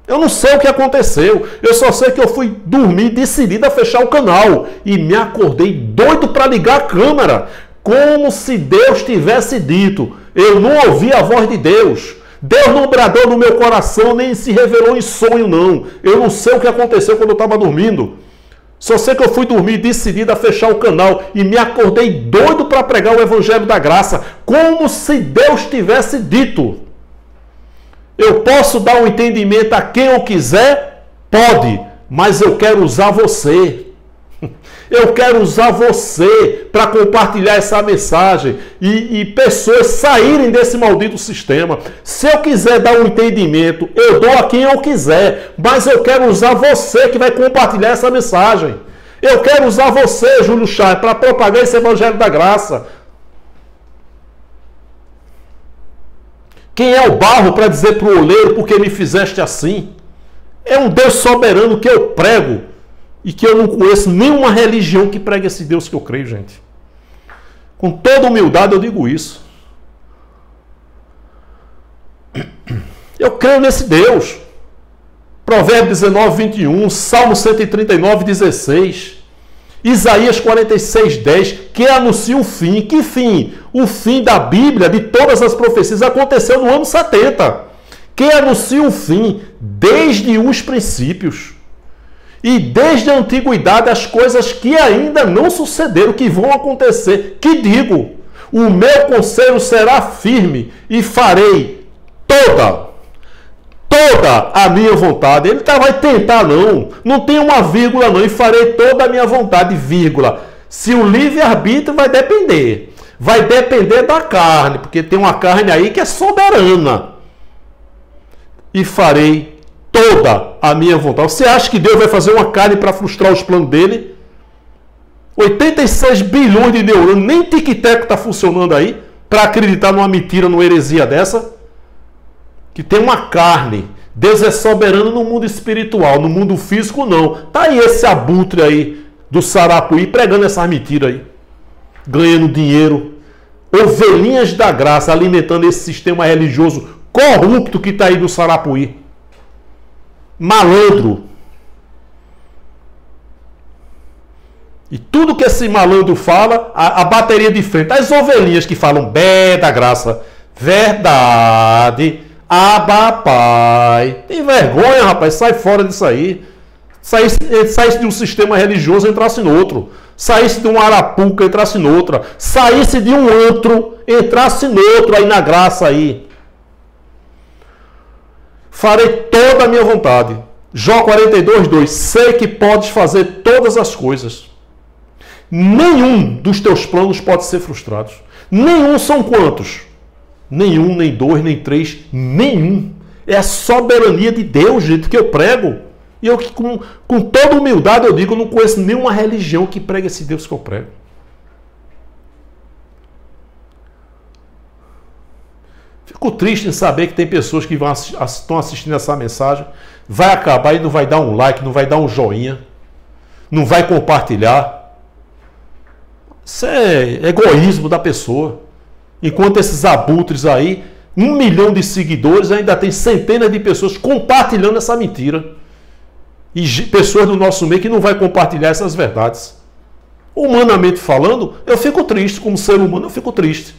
Eu não sei o que aconteceu. Eu só sei que eu fui dormir decidido a fechar o canal. E me acordei doido para ligar a câmera. Como se Deus tivesse dito. Eu não ouvi a voz de Deus. Deus não bradou no meu coração, nem se revelou em sonho, não. Eu não sei o que aconteceu quando eu estava dormindo. Só sei que eu fui dormir decidido a fechar o canal e me acordei doido para pregar o Evangelho da Graça, como se Deus tivesse dito. Eu posso dar um entendimento a quem eu quiser? Pode, mas eu quero usar você. Eu quero usar você para compartilhar essa mensagem e pessoas saírem desse maldito sistema. Se eu quiser dar um entendimento, eu dou a quem eu quiser, mas eu quero usar você que vai compartilhar essa mensagem. Eu quero usar você, Júlio Chaves, para propagar esse Evangelho da Graça. Quem é o barro para dizer para o oleiro, porque me fizeste assim? É um Deus soberano que eu prego. E que eu não conheço nenhuma religião que pregue esse Deus que eu creio, gente. Com toda humildade eu digo isso. Eu creio nesse Deus. Provérbios 19:21, Salmo 139:16, Isaías 46:10, que anuncia o fim. Que fim? O fim da Bíblia, de todas as profecias, aconteceu no ano 70. Que anuncia o fim desde os princípios. E desde a antiguidade as coisas que ainda não sucederam, que vão acontecer, que digo, o meu conselho será firme e farei toda a minha vontade. Ele vai tentar não tem uma vírgula não, e farei toda a minha vontade, vírgula. Se o livre-arbítrio vai depender da carne, porque tem uma carne aí que é soberana. E farei toda a minha vontade. Você acha que Deus vai fazer uma carne para frustrar os planos dele? 86 bilhões de neurônios, nem tic-tac está funcionando aí para acreditar numa mentira, numa heresia dessa? Que tem uma carne. Deus é soberano no mundo espiritual, no mundo físico não. Tá aí esse abutre aí do Sarapuí pregando essas mentiras aí. Ganhando dinheiro. Ovelhinhas da graça alimentando esse sistema religioso corrupto que está aí do Sarapuí. Malandro. E tudo que esse malandro fala, a bateria de frente, as ovelhinhas que falam bé da graça, verdade, aba pai. Tem vergonha, rapaz, sai fora disso aí. Saísse de um sistema religioso e entrasse em outro. saísse de uma arapuca, entrasse noutra, saísse de um antro, entrasse noutro aí na graça aí. Farei toda a minha vontade. Jó 42:2. Sei que podes fazer todas as coisas. Nenhum dos teus planos pode ser frustrado. Nenhum são quantos? Nenhum, nem dois, nem três, nenhum. É a soberania de Deus, gente, que eu prego. E eu, com toda humildade, eu digo, eu não conheço nenhuma religião que pregue esse Deus que eu prego. Fico triste em saber que tem pessoas que estão assistindo essa mensagem, vai acabar e não vai dar um like, não vai dar um joinha, não vai compartilhar. Isso é egoísmo da pessoa. Enquanto esses abutres aí, 1 milhão de seguidores, ainda tem centenas de pessoas compartilhando essa mentira. E pessoas do nosso meio que não vai compartilhar essas verdades. Humanamente falando, eu fico triste. Como ser humano, eu fico triste.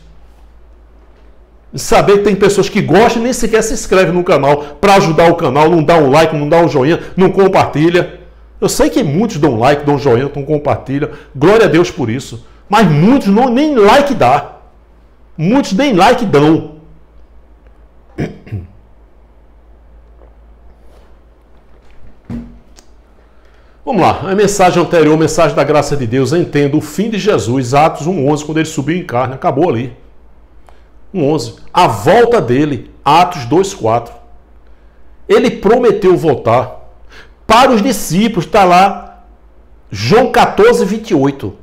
Saber que tem pessoas que gostam e nem sequer se inscrevem no canal para ajudar o canal, não dá um like, não dá um joinha, não compartilha. Eu sei que muitos dão like, dão joinha, não compartilham. Glória a Deus por isso. Mas muitos nem like dá. Muitos nem like dão. Vamos lá, a mensagem anterior, a mensagem da graça de Deus, entendo o fim de Jesus, Atos 1:11, quando ele subiu em carne, acabou ali. 1:11. A volta dele, Atos 2:4. Ele prometeu voltar. Para os discípulos, está lá, João 14:28.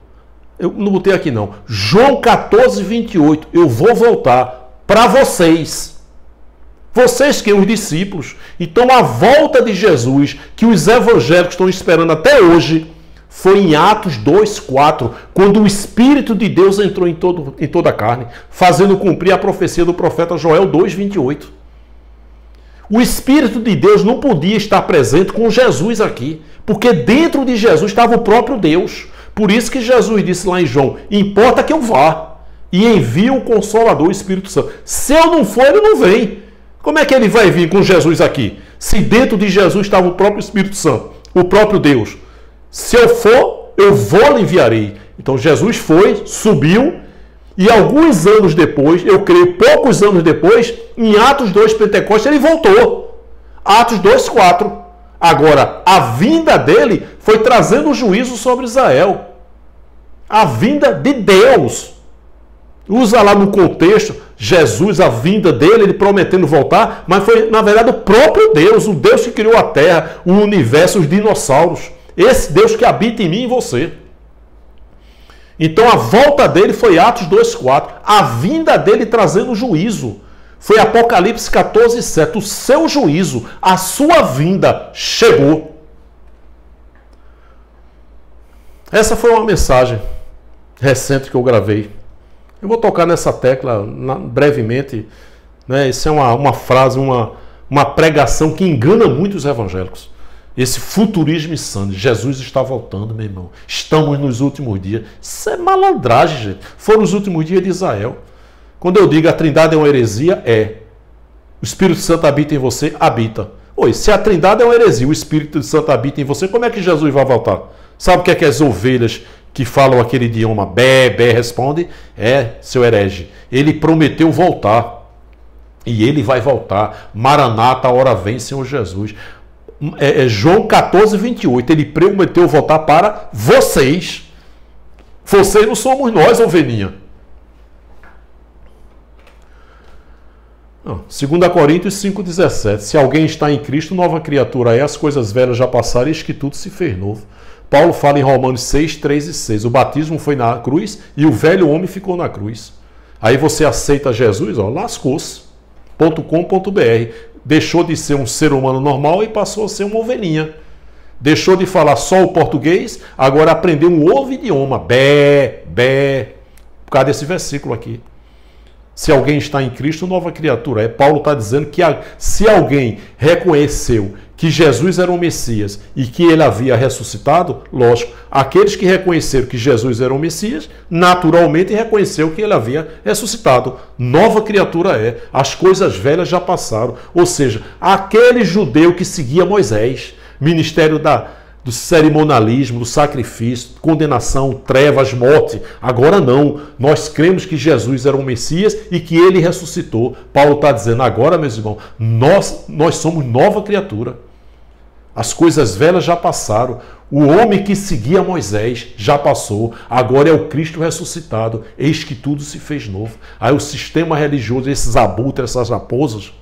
Eu não botei aqui não. João 14:28. Eu vou voltar para vocês. Vocês que os discípulos. Então a volta de Jesus, que os evangélicos estão esperando até hoje, foi em Atos 2:4, quando o Espírito de Deus entrou em toda a carne, fazendo cumprir a profecia do profeta Joel 2:28. O Espírito de Deus não podia estar presente com Jesus aqui, porque dentro de Jesus estava o próprio Deus. Por isso que Jesus disse lá em João, importa que eu vá e envie o Consolador, o Espírito Santo. Se eu não for, ele não vem. Como é que ele vai vir com Jesus aqui? Se dentro de Jesus estava o próprio Espírito Santo, o próprio Deus. Se eu for, eu vou lhe enviarei. Então Jesus foi, subiu, e alguns anos depois, eu creio poucos anos depois, em Atos 2, Pentecostes, ele voltou. Atos 2:4. Agora, a vinda dele foi trazendo o juízo sobre Israel. A vinda de Deus. Usa lá no contexto, Jesus, a vinda dele, ele prometendo voltar, mas foi, na verdade, o próprio Deus, o Deus que criou a terra, o universo, os dinossauros. Esse Deus que habita em mim e em você. Então a volta dele foi Atos 2:4. A vinda dele trazendo juízo. Foi Apocalipse 14:7. O seu juízo, a sua vinda chegou. Essa foi uma mensagem recente que eu gravei. Eu vou tocar nessa tecla brevemente. Né? Isso é uma frase, uma pregação que engana muito os evangélicos. Esse futurismo insano. Jesus está voltando, meu irmão. Estamos nos últimos dias. Isso é malandragem, gente. Foram os últimos dias de Israel. Quando eu digo a Trindade é uma heresia, é. O Espírito Santo habita em você, habita. Oi, se a Trindade é uma heresia, o Espírito Santo habita em você, como é que Jesus vai voltar? Sabe o que é que as ovelhas que falam aquele idioma bé, bé, respondem? É, seu herege. Ele prometeu voltar. E ele vai voltar. Maranata, a hora vem, Senhor Jesus. João 14:28. Ele prometeu voltar para vocês. Vocês não somos nós, ovelhinha. 2 Coríntios 5:17. Se alguém está em Cristo, nova criatura é, as coisas velhas já passaram, eis que tudo se fez novo. Paulo fala em Romanos 6:3-6. O batismo foi na cruz e o velho homem ficou na cruz. Aí você aceita Jesus, lascou-se.com.br. Deixou de ser um ser humano normal e passou a ser uma ovelhinha. Deixou de falar só o português, agora aprendeu um novo idioma. Bé, bé. Por causa desse versículo aqui. Se alguém está em Cristo, nova criatura. Paulo está dizendo que se alguém reconheceu que Jesus era o Messias e que ele havia ressuscitado, lógico, aqueles que reconheceram que Jesus era o Messias, naturalmente reconheceu que ele havia ressuscitado. Nova criatura é. As coisas velhas já passaram. Ou seja, aquele judeu que seguia Moisés, ministério do cerimonialismo, do sacrifício, condenação, trevas, morte. Agora não. Nós cremos que Jesus era o Messias e que ele ressuscitou. Paulo está dizendo agora, meus irmãos, nós somos nova criatura. As coisas velhas já passaram. O homem que seguia Moisés já passou. Agora é o Cristo ressuscitado. Eis que tudo se fez novo. Aí o sistema religioso, esses abutres, essas raposas,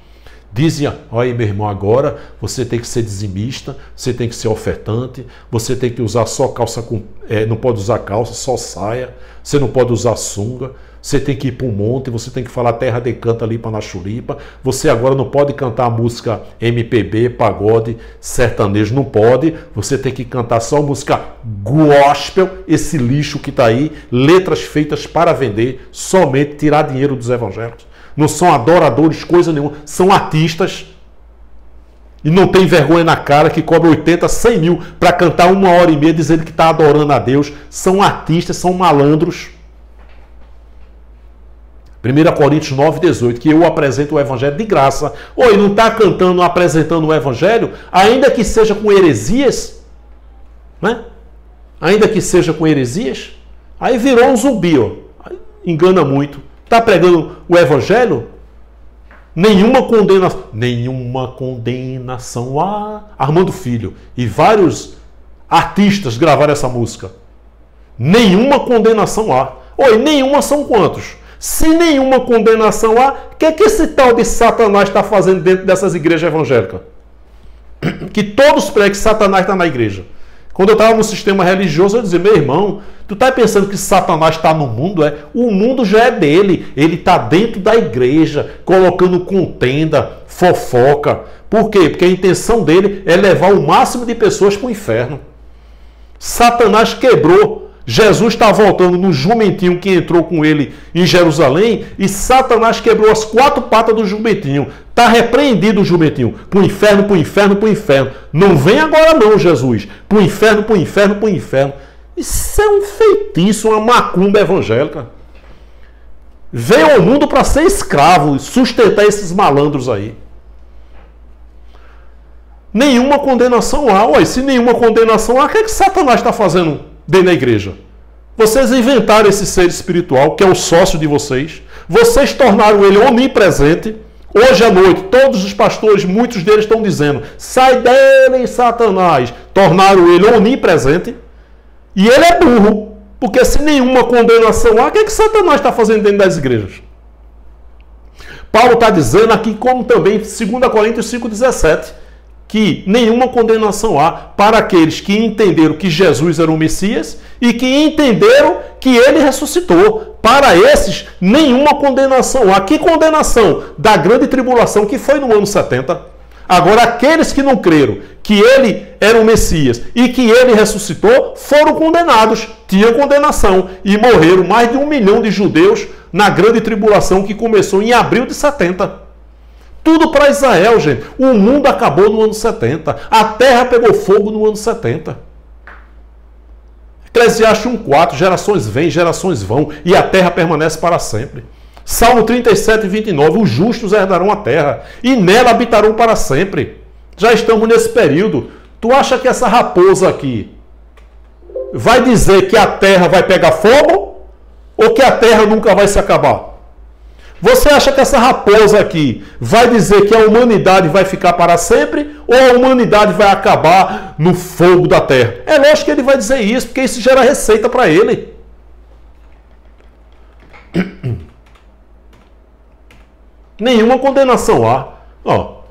dizem, olha meu irmão, agora você tem que ser dizimista, você tem que ser ofertante, você tem que usar só calça, não pode usar calça, só saia, você não pode usar sunga, você tem que ir para um monte, você tem que falar terra de canto ali para na churipa, você agora não pode cantar música MPB, pagode, sertanejo, não pode, você tem que cantar só música gospel, esse lixo que está aí, letras feitas para vender, somente tirar dinheiro dos evangélicos. Não são adoradores, coisa nenhuma. São artistas. E não tem vergonha na cara que cobra 80, 100 mil para cantar 1h30 dizendo que está adorando a Deus. São artistas, são malandros. 1 Coríntios 9, 18. Que eu apresento o evangelho de graça. Oi, não está cantando, apresentando o evangelho, ainda que seja com heresias? Né? Ainda que seja com heresias? Aí virou um zumbi, ó. Engana muito. Está pregando o evangelho? Nenhuma condenação há. Armando Filho e vários artistas gravaram essa música. Nenhuma condenação há. Oi, nenhuma são quantos? Se nenhuma condenação há, o que esse tal de Satanás está fazendo dentro dessas igrejas evangélicas? Que todos pregam que Satanás está na igreja. Quando eu estava no sistema religioso, eu dizia, meu irmão, tu está pensando que Satanás está no mundo? O mundo já é dele. Ele está dentro da igreja, colocando contenda, fofoca. Por quê? Porque a intenção dele é levar o máximo de pessoas para o inferno. Satanás quebrou. Jesus está voltando no jumentinho que entrou com ele em Jerusalém e Satanás quebrou as 4 patas do jumentinho. Está repreendido o jumentinho. Para o inferno, para o inferno, para o inferno. Não vem agora não, Jesus. Para o inferno, para o inferno, para o inferno. Isso é um feitiço, uma macumba evangélica. Veio ao mundo para ser escravo, sustentar esses malandros aí. Nenhuma condenação há. Ué, se nenhuma condenação há, o que é que Satanás está fazendo dentro da igreja? Vocês inventaram esse ser espiritual, que é o sócio de vocês. Vocês tornaram ele onipresente. Hoje à noite, todos os pastores, muitos deles estão dizendo, sai dele, Satanás. Tornaram ele onipresente. E ele é burro. Porque se nenhuma condenação há, o que é que Satanás está fazendo dentro das igrejas? Paulo está dizendo aqui, como também 2 Coríntios 5,17, que nenhuma condenação há para aqueles que entenderam que Jesus era o Messias e que entenderam que ele ressuscitou. Para esses, nenhuma condenação há. Que condenação? Da grande tribulação que foi no ano 70. Agora, aqueles que não creram que ele era o Messias e que ele ressuscitou, foram condenados. Tinha condenação. E morreram mais de 1 milhão de judeus na grande tribulação que começou em abril de 70. Tudo para Israel, gente. O mundo acabou no ano 70. A terra pegou fogo no ano 70. Eclesiastes 1,4. Gerações vêm, gerações vão, e a terra permanece para sempre. Salmo 37, 29. Os justos herdarão a terra, e nela habitarão para sempre. Já estamos nesse período. Tu acha que essa raposa aqui vai dizer que a terra vai pegar fogo? Ou que a terra nunca vai se acabar? Você acha que essa raposa aqui vai dizer que a humanidade vai ficar para sempre ou a humanidade vai acabar no fogo da terra? É lógico que ele vai dizer isso, porque isso gera receita para ele. Nenhuma condenação há. Ó,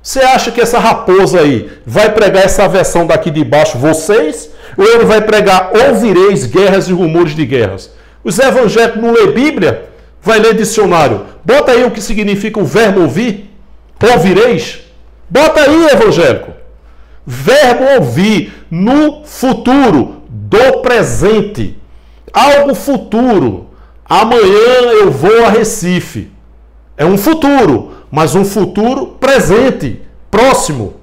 você acha que essa raposa aí vai pregar essa versão daqui de baixo, vocês? Ou ele vai pregar, ouvireis guerras e rumores de guerras? Os evangélicos não lêem Bíblia? Vai ler dicionário. Bota aí o que significa o verbo ouvir. Ouvireis. Bota aí, evangélico. Verbo ouvir no futuro, do presente. Algo futuro. Amanhã eu vou a Recife. É um futuro, mas um futuro presente, próximo.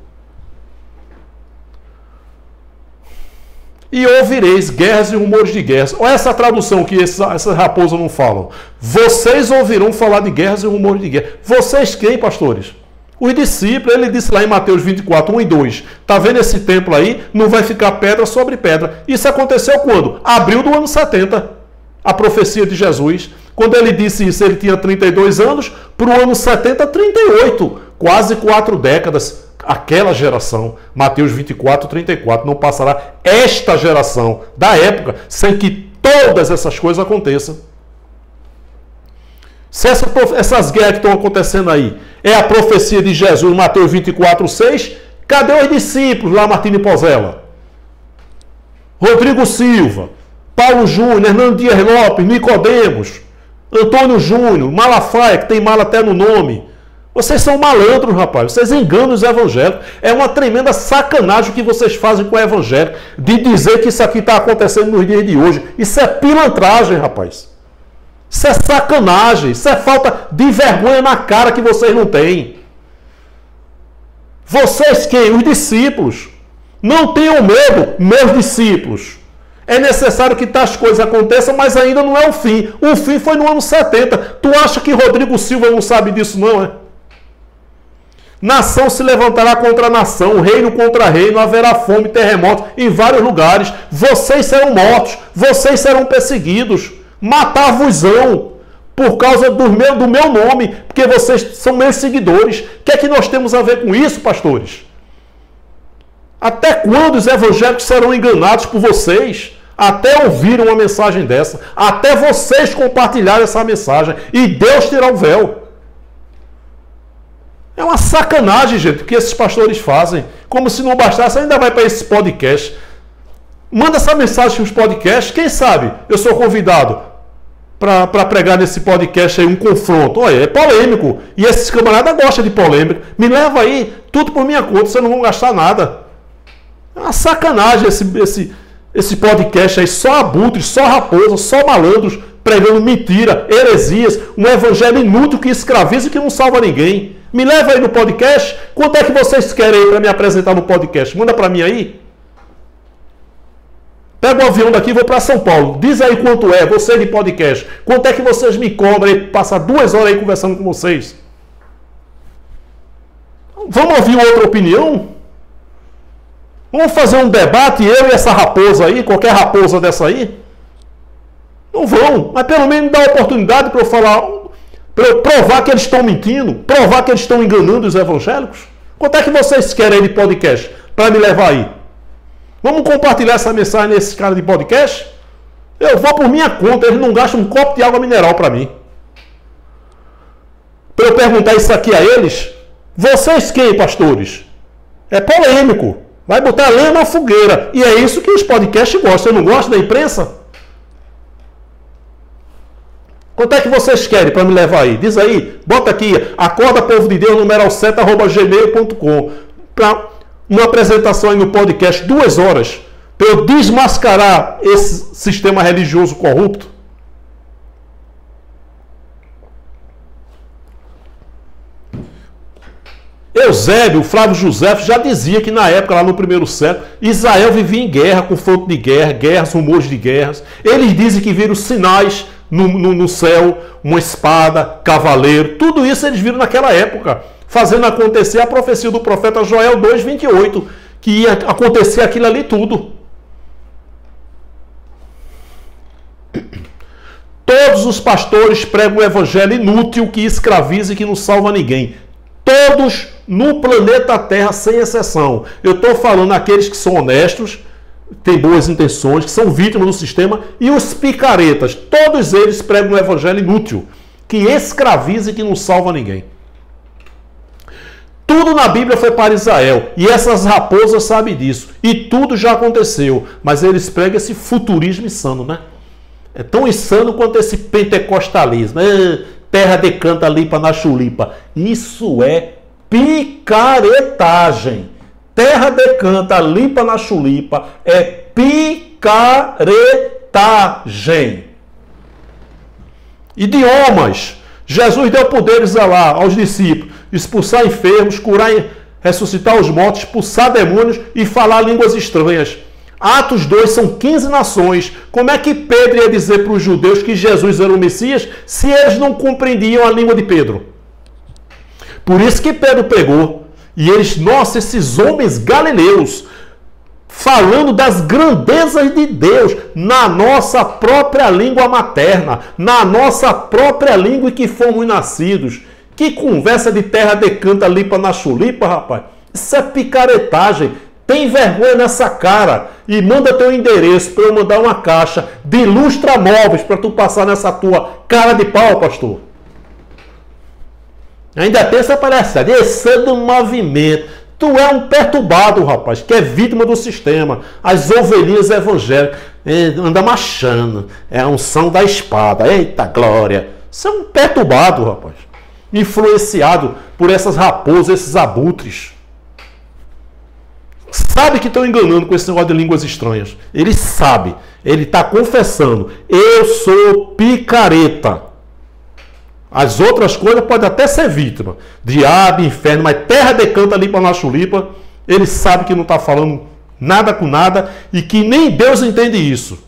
E ouvireis guerras e rumores de guerras. Olha essa tradução que essas raposas não falam. Vocês ouvirão falar de guerras e rumores de guerra. Vocês quem, pastores? Os discípulos, ele disse lá em Mateus 24, 1 e 2, está vendo esse templo aí? Não vai ficar pedra sobre pedra. Isso aconteceu quando? Abril do ano 70, a profecia de Jesus. Quando ele disse isso, ele tinha 32 anos, para o ano 70, 38, quase 4 décadas. Aquela geração, Mateus 24, 34, não passará esta geração da época sem que todas essas coisas aconteçam. Se essas guerras que estão acontecendo aí é a profecia de Jesus, Mateus 24, 6, cadê os discípulos lá, Martini Pozella? Rodrigo Silva, Paulo Júnior, Hernando Dias Lopes, Nicodemos, Antônio Júnior, Malafaia, que tem mala até no nome. Vocês são malandros, rapaz. Vocês enganam os evangélicos. É uma tremenda sacanagem o que vocês fazem com o evangelho, de dizer que isso aqui está acontecendo nos dias de hoje. Isso é pilantragem, rapaz. Isso é sacanagem. Isso é falta de vergonha na cara que vocês não têm. Vocês quem? Os discípulos. Não tenham medo, meus discípulos. É necessário que tais coisas aconteçam, mas ainda não é o fim. O fim foi no ano 70. Tu acha que Rodrigo Silva não sabe disso, não, é? Nação se levantará contra nação, reino contra reino, haverá fome, terremotos em vários lugares. Vocês serão mortos, vocês serão perseguidos, matar-vos-ão por causa do meu nome, porque vocês são meus seguidores. O que é que nós temos a ver com isso, pastores? Até quando os evangélicos serão enganados por vocês? Até ouvirem uma mensagem dessa, até vocês compartilharem essa mensagem e Deus tirar o véu. É uma sacanagem, gente, o que esses pastores fazem. Como se não bastasse, ainda vai para esse podcast. Manda essa mensagem nos podcasts. Quem sabe eu sou convidado para pregar nesse podcast aí um confronto. Olha, é polêmico. E esses camaradas gostam de polêmica. Me leva aí, tudo por minha conta, vocês não vão gastar nada. É uma sacanagem esse podcast aí. Só abutres, só raposas, só malandros, pregando mentira, heresias, um evangelho inútil que escraviza e que não salva ninguém. Me leva aí no podcast. Quanto é que vocês querem aí para me apresentar no podcast? Manda para mim aí. Pega o avião daqui e vou para São Paulo. Diz aí quanto é, você de podcast. Quanto é que vocês me cobram aí, passar 2 horas aí conversando com vocês? Vamos ouvir outra opinião? Vamos fazer um debate, eu e essa raposa aí, qualquer raposa dessa aí? Não vão, mas pelo menos dá a oportunidade para eu falar... para eu provar que eles estão mentindo, provar que eles estão enganando os evangélicos. Quanto é que vocês querem aí de podcast para me levar aí? Vamos compartilhar essa mensagem nesse cara de podcast? Eu vou por minha conta, eles não gastam um copo de água mineral para mim. Para eu perguntar isso aqui a eles, vocês quem, pastores? É polêmico, vai botar lenha na fogueira. E é isso que os podcasts gostam. Você não gosta da imprensa? Quanto é que vocês querem para me levar aí? Diz aí, bota aqui, acorda povo de Deus, numeral7@gmail.com, para uma apresentação aí no podcast, 2 horas, para eu desmascarar esse sistema religioso corrupto. Eusébio, Flávio José já dizia que na época, lá no primeiro século, Israel vivia em guerra, confronto de guerra, guerras, rumores de guerras. Eles dizem que viram sinais no céu, uma espada, cavaleiro, tudo isso eles viram naquela época, fazendo acontecer a profecia do profeta Joel 2:28, que ia acontecer aquilo ali tudo. Todos os pastores pregam um evangelho inútil que escraviza e que não salva ninguém. Todos no planeta Terra, sem exceção. Eu estou falando aqueles que são honestos, têm boas intenções, que são vítimas do sistema, e os picaretas. Todos eles pregam um evangelho inútil, que escraviza e que não salva ninguém. Tudo na Bíblia foi para Israel, e essas raposas sabem disso. E tudo já aconteceu, mas eles pregam esse futurismo insano, né? É tão insano quanto esse pentecostalismo. Terra decanta lipa na chulipa. Isso é picaretagem. Terra decanta limpa na chulipa é picaretagem. Idiomas. Jesus deu poderes lá aos discípulos: expulsar enfermos, curar, ressuscitar os mortos, expulsar demônios e falar línguas estranhas. Atos 2 são 15 nações. Como é que Pedro ia dizer para os judeus que Jesus era o Messias se eles não compreendiam a língua de Pedro? Por isso que Pedro pegou. E eles, nossa, esses homens galileus, falando das grandezas de Deus na nossa própria língua materna, na nossa própria língua em que fomos nascidos. Que conversa de terra decanta lipa na chulipa, rapaz. Isso é picaretagem. Tem vergonha nessa cara e manda teu endereço para eu mandar uma caixa de lustramóveis para tu passar nessa tua cara de pau, pastor. Ainda tem essa palhaçada, esse é do movimento. Tu é um perturbado, rapaz, que é vítima do sistema. As ovelhinhas evangélicas anda machando. É a unção da espada. Eita glória. Você é um perturbado, rapaz. Influenciado por essas raposas, esses abutres. Sabe que estão enganando com esse negócio de línguas estranhas. Ele sabe. Ele está confessando. Eu sou picareta. As outras coisas podem até ser vítima. Diabo, inferno, mas terra decanta lipa na chulipa. Ele sabe que não está falando nada com nada e que nem Deus entende isso.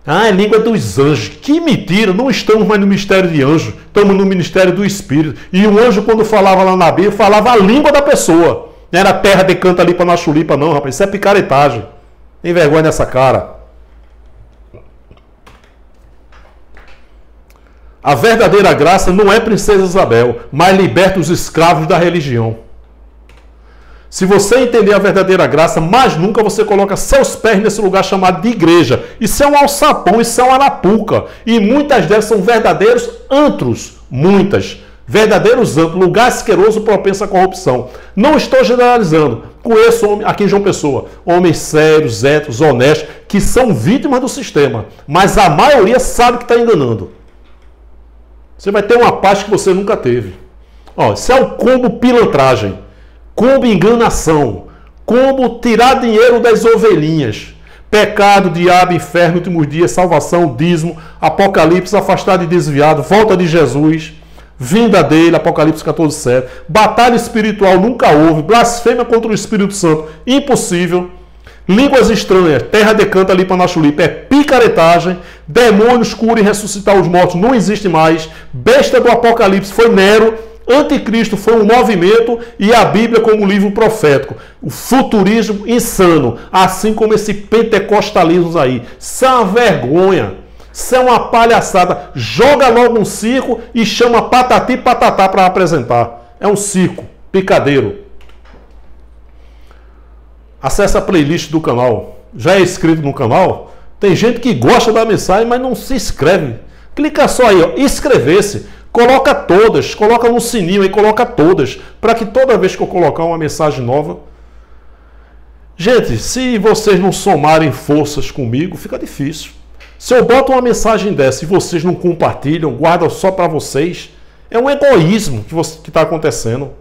Ah, é língua dos anjos. Que mentira, não estamos mais no ministério de anjo. Estamos no ministério do Espírito. E o anjo, quando falava lá na Bíblia, falava a língua da pessoa. Não era terra decanta lipa na chulipa, não, rapaz. Isso é picaretagem. Tem vergonha nessa cara. A verdadeira graça não é Princesa Isabel, mas liberta os escravos da religião. Se você entender a verdadeira graça, mais nunca você coloca seus pés nesse lugar chamado de igreja. Isso é um alçapão, isso é uma arapuca. E muitas delas são verdadeiros antros. Muitas. Verdadeiros antros. Lugar asqueroso propenso à corrupção. Não estou generalizando. Conheço aqui em João Pessoa homens sérios, héteros, honestos, que são vítimas do sistema. Mas a maioria sabe que está enganando. Você vai ter uma paz que você nunca teve. Ó, isso é o combo pilantragem, combo enganação, combo tirar dinheiro das ovelhinhas. Pecado, diabo, inferno, últimos dias, salvação, dízimo, apocalipse, afastado e desviado, volta de Jesus, vinda dele, Apocalipse 14:7. Batalha espiritual nunca houve, blasfêmia contra o Espírito Santo, impossível. Línguas estranhas, terra decanta lipa na chulipa, é picaretagem. Demônios cura e ressuscitar os mortos, não existe mais. Besta do Apocalipse foi Nero. Anticristo foi um movimento e a Bíblia como livro profético. O futurismo insano, assim como esse pentecostalismo aí. Isso é uma vergonha. Isso é uma palhaçada. Joga logo um circo e chama Patati e Patatá para apresentar. É um circo, picadeiro. Acesse a playlist do canal. Já é inscrito no canal? Tem gente que gosta da mensagem, mas não se inscreve. Clica só aí, ó, inscrever-se. Coloca todas, coloca no sininho aí, coloca todas, para que toda vez que eu colocar uma mensagem nova... Gente, se vocês não somarem forças comigo, fica difícil. Se eu boto uma mensagem dessa e vocês não compartilham, guardam só para vocês, é um egoísmo que está acontecendo.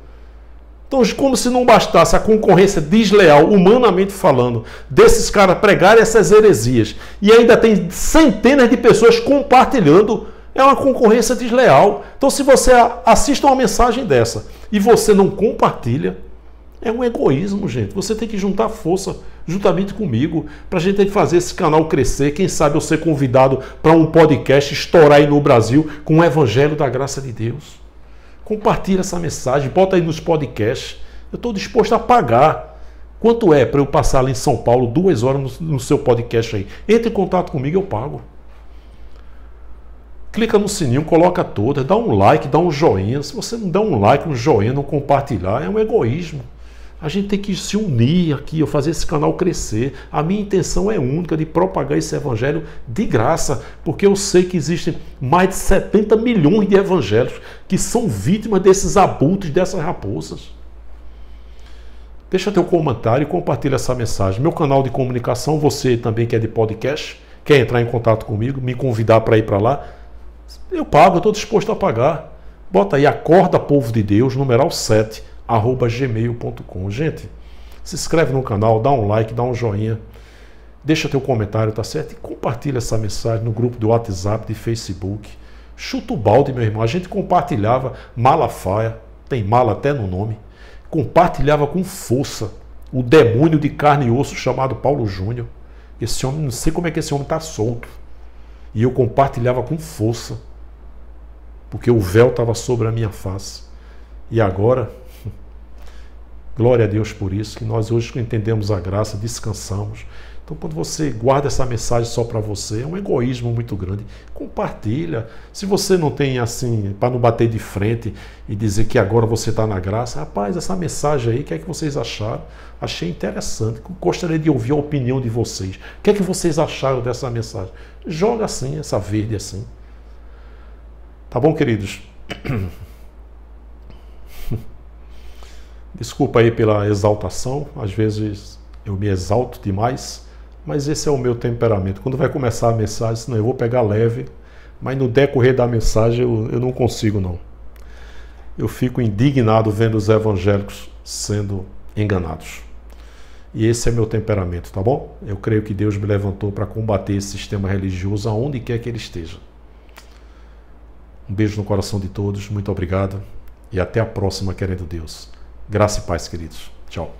Então, como se não bastasse a concorrência desleal, humanamente falando, desses caras pregarem essas heresias, e ainda tem centenas de pessoas compartilhando, é uma concorrência desleal. Então, se você assiste uma mensagem dessa e você não compartilha, é um egoísmo, gente. Você tem que juntar força juntamente comigo para a gente fazer esse canal crescer. Quem sabe eu ser convidado para um podcast estourar aí no Brasil com o Evangelho da Graça de Deus. Compartilha essa mensagem, bota aí nos podcasts. Eu estou disposto a pagar. Quanto é para eu passar ali em São Paulo 2 horas no seu podcast aí? Entre em contato comigo, eu pago. Clica no sininho, coloca todas, dá um like, dá um joinha. Se você não der um like, um joinha, não compartilhar, é um egoísmo. A gente tem que se unir aqui, fazer esse canal crescer. A minha intenção é única de propagar esse evangelho de graça, porque eu sei que existem mais de 70 milhões de evangélicos que são vítimas desses abutres, dessas raposas. Deixa teu comentário e compartilha essa mensagem. Meu canal de comunicação, você também que é de podcast, quer entrar em contato comigo, me convidar para ir para lá, eu pago, eu estou disposto a pagar. Bota aí, Acorda Povo de Deus, numeral 7, @gmail.com. Gente, se inscreve no canal, dá um like, dá um joinha, deixa teu comentário, tá certo? E compartilha essa mensagem no grupo do WhatsApp, de Facebook. Chuta o balde, meu irmão. A gente compartilhava Malafaia, tem mala até no nome, compartilhava com força o demônio de carne e osso chamado Paulo Júnior. Esse homem, não sei como é que esse homem está solto. E eu compartilhava com força, porque o véu estava sobre a minha face. E agora, glória a Deus por isso, que nós hoje entendemos a graça, descansamos. Então, quando você guarda essa mensagem só para você, é um egoísmo muito grande. Compartilha. Se você não tem assim, para não bater de frente e dizer que agora você está na graça, rapaz, essa mensagem aí, o que é que vocês acharam? Achei interessante. Gostaria de ouvir a opinião de vocês. O que é que vocês acharam dessa mensagem? Joga assim, essa verde assim. Tá bom, queridos? Desculpa aí pela exaltação. Às vezes eu me exalto demais. Mas esse é o meu temperamento. Quando vai começar a mensagem, senão eu vou pegar leve, mas no decorrer da mensagem eu não consigo não. Eu fico indignado vendo os evangélicos sendo enganados. E esse é meu temperamento, tá bom? Eu creio que Deus me levantou para combater esse sistema religioso aonde quer que ele esteja. Um beijo no coração de todos, muito obrigado e até a próxima, querendo Deus. Graça e paz, queridos. Tchau.